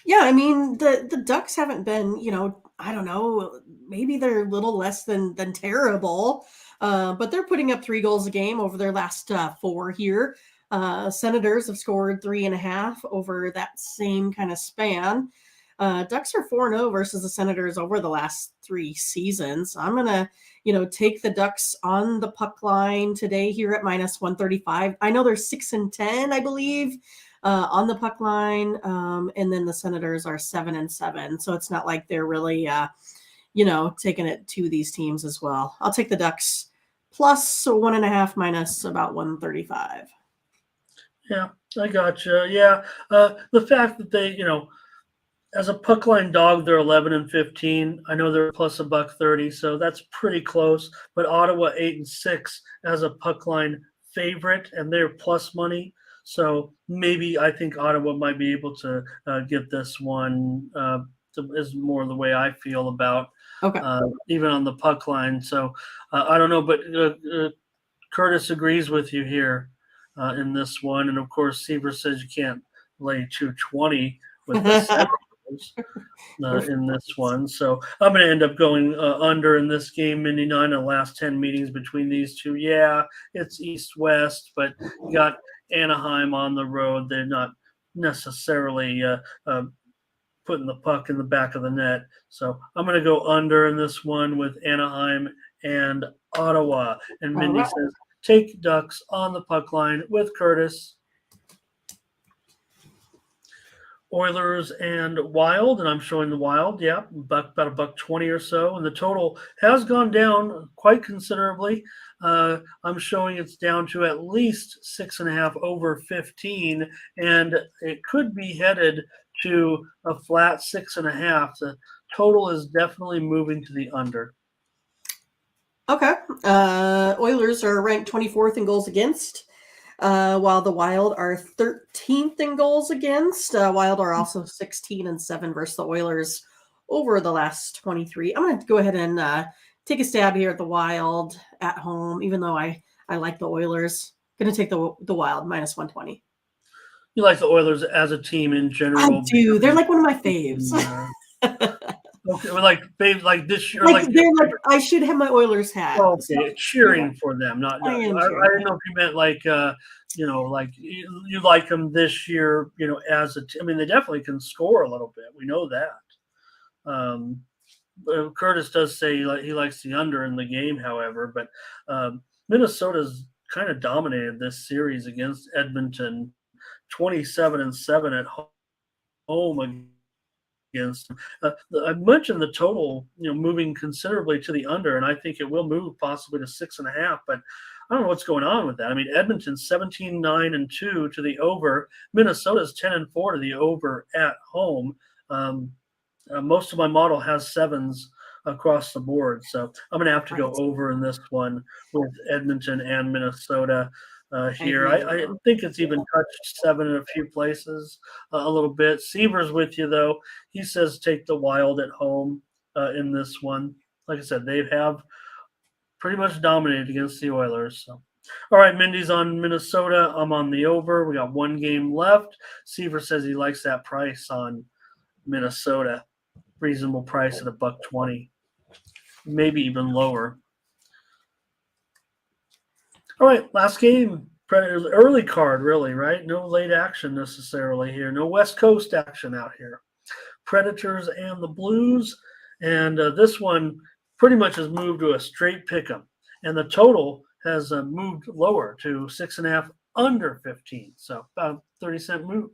Yeah, I mean the Ducks haven't been, I don't know, maybe they're a little less than terrible, but they're putting up 3 goals a game over their last 4 here. Senators have scored 3.5 over that same kind of span. Ducks are 4-0 versus the Senators over the last 3 seasons. I'm gonna, take the Ducks on the puck line today here at -135. I know they're 6-10, I believe, on the puck line, and then the Senators are 7-7. So it's not like they're really, taking it to these teams as well. I'll take the Ducks plus 1.5 minus about 135. Yeah, I gotcha. Yeah, the fact that they, as a puck line dog, they're 11-15. I know they're plus $1.30, so that's pretty close. But Ottawa 8-6 as a puck line favorite, and they're plus money. So maybe I think Ottawa might be able to get this one. Is more the way I feel about Okay. even on the puck line. So I don't know, but Curtis agrees with you here in this one, and of course, Seaver says you can't lay 220 with the Senators in this one. So I'm going to end up going under in this game. Mindy, 9 of the last 10 meetings between these two. Yeah, it's East-West, but you got Anaheim on the road. They're not necessarily putting the puck in the back of the net. So I'm going to go under in this one with Anaheim and Ottawa. And Mindy says, take Ducks on the puck line with Curtis. Oilers and Wild, and I'm showing the Wild, yeah, about $1.20 or so, and the total has gone down quite considerably. I'm showing it's down to at least 6.5 over 15, and it could be headed to a flat 6.5. The total is definitely moving to the under. Okay. Oilers are ranked 24th in goals against, while the Wild are 13th in goals against. Wild are also 16-7 versus the Oilers over the last 23. I'm going to go ahead and take a stab here at the Wild at home, even though I like the Oilers. Going to take the Wild -120. You like the Oilers as a team in general? I do. They're like one of my faves. Okay, well, like faves, like this year, they're like I should have my Oilers hat. Okay, So, cheering for them. Not. I didn't know if you meant like like you like them this year. As a team. I mean, they definitely can score a little bit. We know that. Curtis does say he likes the under in the game, however, but Minnesota's kind of dominated this series against Edmonton, 27-7 at home against. I mentioned the total, moving considerably to the under, and I think it will move possibly to 6.5. But I don't know what's going on with that. I mean, Edmonton's 17-9-2 to the over. Minnesota's 10-4 to the over at home. Most of my model has sevens across the board, so I'm going to have to go over in this one with Edmonton and Minnesota. Here, I think it's even touched 7 in a few places a little bit. Seaver's with you though. He says take the Wild at home in this one. Like I said, they have pretty much dominated against the Oilers. So, all right, Mindy's on Minnesota. I'm on the over. We got one game left. Seaver says he likes that price on Minnesota. Reasonable price at $1.20, maybe even lower. All right, last game. Predators early card, really, right? No late action necessarily here. No West Coast action out here. Predators and the Blues, and this one pretty much has moved to a straight pick'em, and the total has moved lower to 6.5 under 15. So about 30-cent move.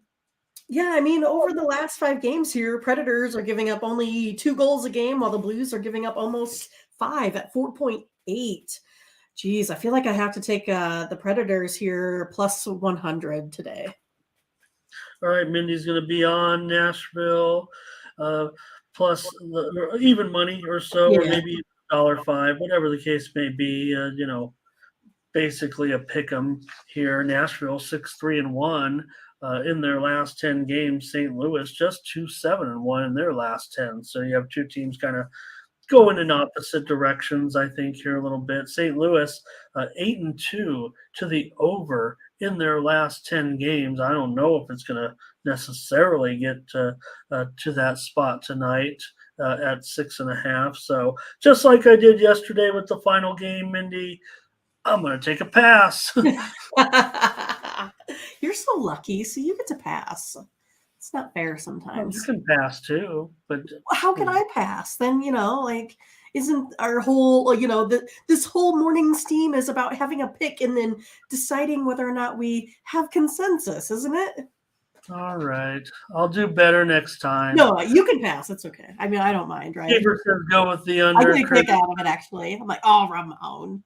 Yeah, I mean, over the last 5 games here, Predators are giving up only 2 goals a game, while the Blues are giving up almost 5 at 4.8. Geez, I feel like I have to take the Predators here plus 100 today. All right, Mindy's going to be on Nashville plus even money or so, or maybe $1.05, whatever the case may be. Basically a pick 'em here. Nashville 6-3-1 in their last 10 games. St. Louis just 2-7-1 in their last 10. So you have two teams kind of going in opposite directions, I think, here a little bit. St. Louis 8-2 to the over in their last 10 games. I don't know if it's going to necessarily get to that spot tonight at 6.5. So just like I did yesterday with the final game, Mindy, I'm going to take a pass. You're so lucky, so you get to pass. It's not fair Well, you sometimes. can pass too, but How you can know, I pass? Then, like, isn't our whole, this whole morning steam is about having a pick and then deciding whether or not we have consensus, isn't it? all right. I'll do better next time. No, you can pass. It's okay. I mean, I don't mind, right? Keeper says go with the I under. get a kick out of it, actually. I'm like, oh, Ramon.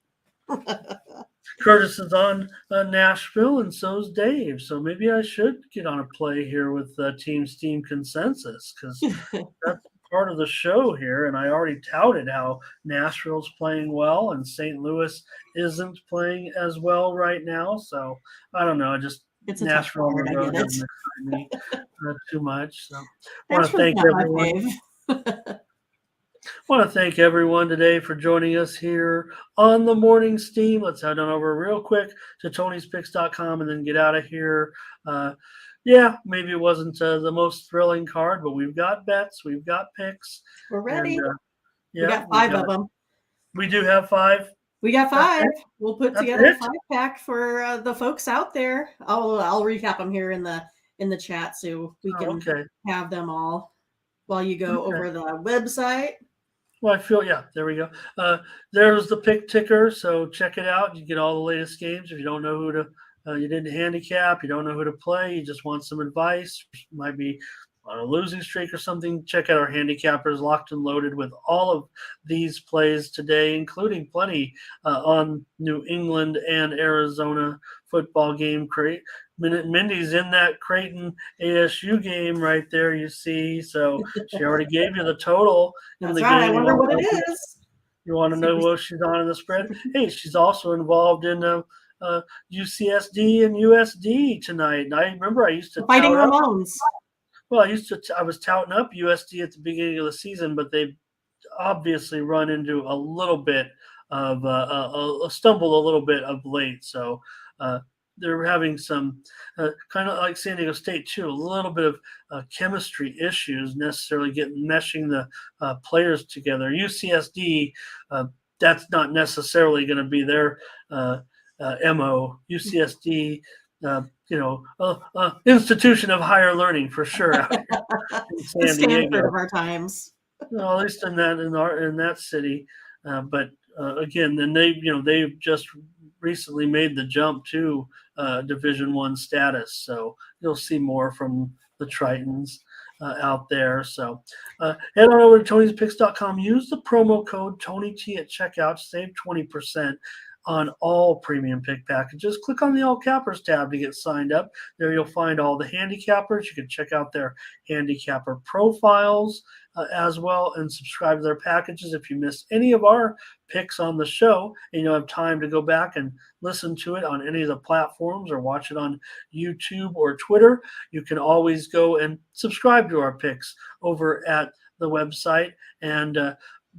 Curtis is on Nashville, and so's Dave. So maybe I should get on a play here with Team Steam Consensus because that's part of the show here. And I already touted how Nashville's playing well, and St. Louis isn't playing as well right now. So I don't know. I just It's a tough Nashville on card. the I road get it. doesn't excite me too much. So I want to Nashville's thank not my everyone. fave. Want to thank everyone today for joining us here on the Morning Steam. Let's head on over real quick to Tony'sPicks.com and then get out of here. Uh, yeah, maybe it wasn't the most thrilling card, but we've got bets, we've got picks, We're and ready. We yeah, got 5 of them. we do have 5. We got That's 5. it. We'll put That's together a it. 5-pack for the folks out there. I'll recap them here in the chat so we Oh, can okay. have them all while you go Okay. over the website. Well, I feel, yeah, there we go. There's the pick ticker, so check it out. You get all the latest games. If you don't know who to, you didn't handicap, you don't know who to play, you just want some advice, might be on a losing streak or something, check out our handicappers locked and loaded with all of these plays today, including plenty on New England and Arizona football game. Mindy's in that Creighton ASU game right there, you see. So she already gave you the total in That's the right. I game. wonder what it is. You want to know what she's on in the spread? Hey, she's also involved in UCSD and USD tonight. And I remember I used to Fighting tout up. Ramones. Well, I was touting up USD at the beginning of the season, but they've obviously run into a little bit of a stumble a little bit of late. So they're having some kind of like San Diego State too, a little bit of chemistry issues necessarily meshing the players together. UCSD, that's not necessarily going to be their MO. UCSD, institution of higher learning for sure out here in The San Stanford Diego. of our times. Well, at least in that city. But again, then they've just recently made the jump to Division I status, so you'll see more from the Tritons out there. So head on over to Tony'sPicks.com. Use the promo code TonyT at checkout. Save 20% on all premium pick packages. Click on the All Cappers tab to get signed up. There you'll find all the handicappers. You can check out their handicapper profiles as well and subscribe to their packages. If you missed any of our picks on the show and you don't have time to go back and listen to it on any of the platforms or watch it on YouTube or Twitter, you can always go and subscribe to our picks over at the website. And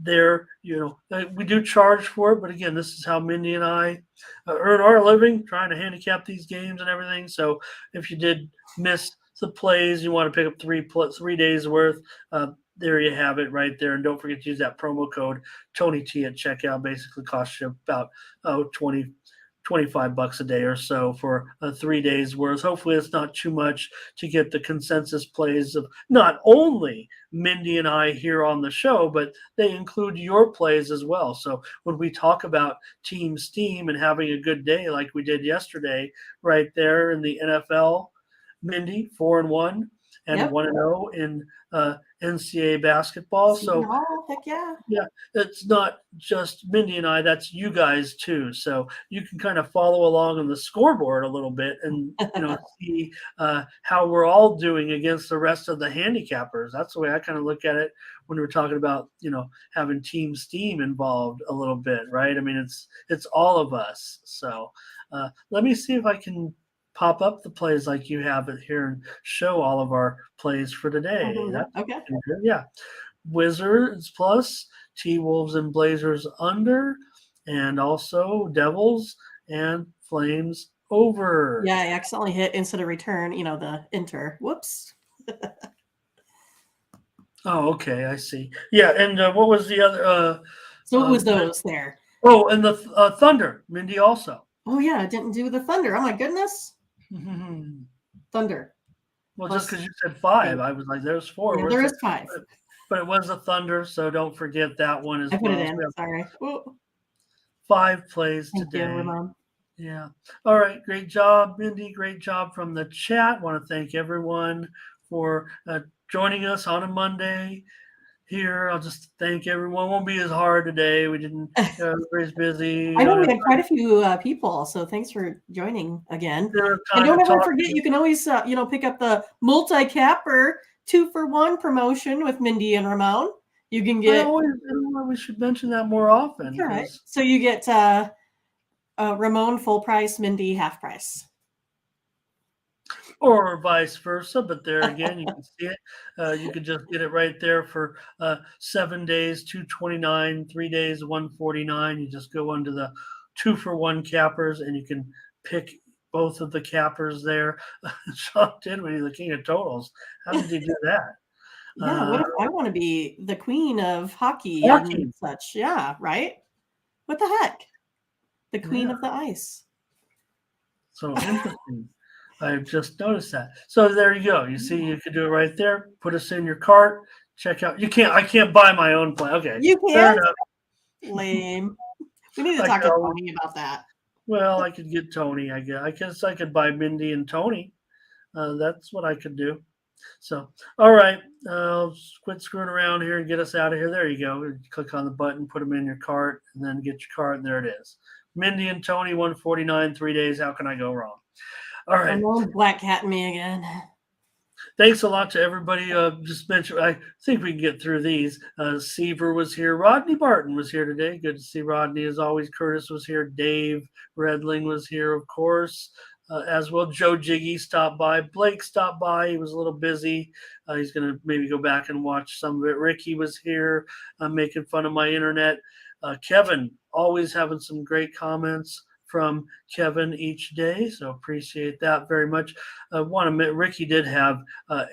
there, we do charge for it, but again, this is how Mindy and I earn our living, trying to handicap these games and everything. So if you did miss the plays, you want to pick up 3 days worth, there you have it right there. And don't forget to use that promo code TonyT at checkout. Basically costs you about $25 a day or so for 3 days worth. Hopefully it's not too much to get the consensus plays of not only Mindy and I here on the show, but they include your plays as well. So when we talk about Team Steam and having a good day like we did yesterday right there in the NFL, Mindy 4-1 and Yep. 1-0 in NCAA basketball. So heck yeah. yeah, it's not just Mindy and I, that's you guys too. So you can kind of follow along on the scoreboard a little bit and see how we're all doing against the rest of the handicappers. That's the way I kind of look at it when we're talking about, having Team Steam involved a little bit, right? I mean, it's all of us. So let me see if I can pop up the plays like you have it here and show all of our plays for today. Okay. Yeah. Wizards plus, T-Wolves and Blazers under, and also Devils and Flames over. Yeah, I accidentally hit instead of return, the enter. Whoops. Oh, okay, I see. Yeah, and what was the other? So it was those there. Oh, and the Thunder, Mindy also. Oh yeah, I didn't do the Thunder. Oh my goodness. Thunder. Well, Plus just because you said 5, eight. I was like, there's 4. Yeah, Where's there the is 5. but it was a Thunder, so don't forget that one as I put it well. So in. we have Sorry. Ooh, 5 plays thank you, today. Ramon. Yeah. All right. Great job, Mindy. Great job from the chat. Want to thank everyone for joining us on a Monday here. I'll just thank everyone. Won't be as hard today. We didn't, everybody's busy. I You know don't we have had quite a few people, so thanks for joining again. And time don't to ever talk. forget, you can always pick up the multi-capper 2-for-1 promotion with Mindy and Ramon. You can I get always, we should mention that more often. that's all right. 'Cause So you get Ramon full price, Mindy half price. or vice versa. But there again, you can see it. You can just get it right there for 7 days, $229, 3 days, $149. You just go under the 2-for-1 cappers, and you can pick both of the cappers there. Sean Dinwiddie, the king of totals. How did he do that? Yeah, what if I want to be the queen of hockey Hockey. and such? Yeah, right? What the heck? The queen Yeah. of the ice. So interesting. I've just noticed that. So there you go. You see, you can do it right there. Put us in your cart. Check out. You can't. I can't buy my own plan. Okay, You fair can't? enough. Lame. We need to I talk could to always, Tony about that. well, I could get Tony. I guess. I guess I could buy Mindy and Tony. That's what I could do. So, all right. Quit screwing around here and get us out of here. There you go. Click on the button, put them in your cart, and then get your cart, and there it is. Mindy and Tony, 149, 3 days. How can I go wrong? All right. Ramon black cat me again. Thanks a lot to everybody. Just mention, I think we can get through these. Seaver was here. Rodney Barton was here today. Good to see Rodney as always. Curtis was here. Dave Redling was here, of course, as well. Joe Jiggy stopped by. Blake stopped by. He was a little busy. He's going to maybe go back and watch some of it. Ricky was here making fun of my internet. Kevin, always having some great comments from Kevin each day, so appreciate that very much. Want to admit, Ricky did have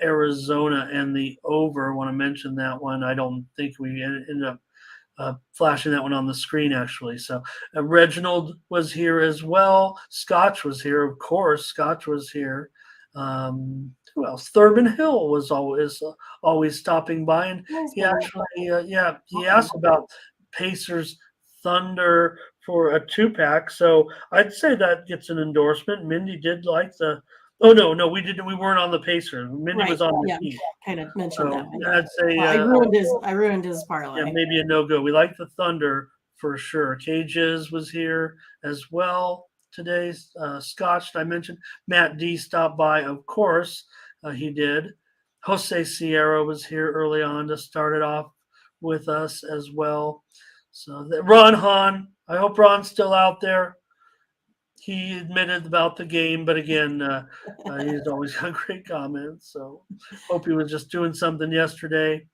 Arizona and the over. Want to mention that one. I don't think we ended up flashing that one on the screen actually. So Reginald was here as well. Scotch was here, of course. Scotch was here. Who else? Thurman Hill was always stopping by, and he actually, he asked about Pacers Thunder for a 2-pack. So I'd say that gets an endorsement. Mindy did like the. Oh no, we didn't. We weren't on the Pacers. Mindy Right. was on the Yeah, Heat. kind of mentioned So that one. I'd say I ruined his parlay. yeah, maybe a no go. We like the Thunder for sure. Cages was here as well today. Scotch, I mentioned. Matt D stopped by, of course. He did. Jose Sierra was here early on to start it off with us as well. So Ron Hahn, I hope Ron's still out there. He admitted about the game, but again, he's always got great comments. So hope he was just doing something yesterday.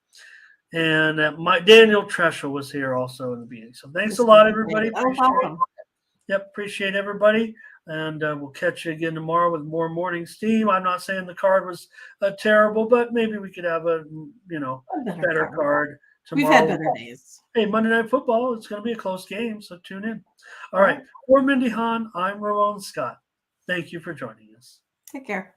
And Daniel Treschel was here also in the beginning. So thanks a lot, everybody. That was awesome. Appreciate everybody. And we'll catch you again tomorrow with more morning steam. I'm not saying the card was terrible, but maybe we could have a better card tomorrow. We've had better days. Hey, Monday Night Football, it's going to be a close game, so tune in. All right. For Mindy Hahn, I'm Ramon Scott. Thank you for joining us. Take care.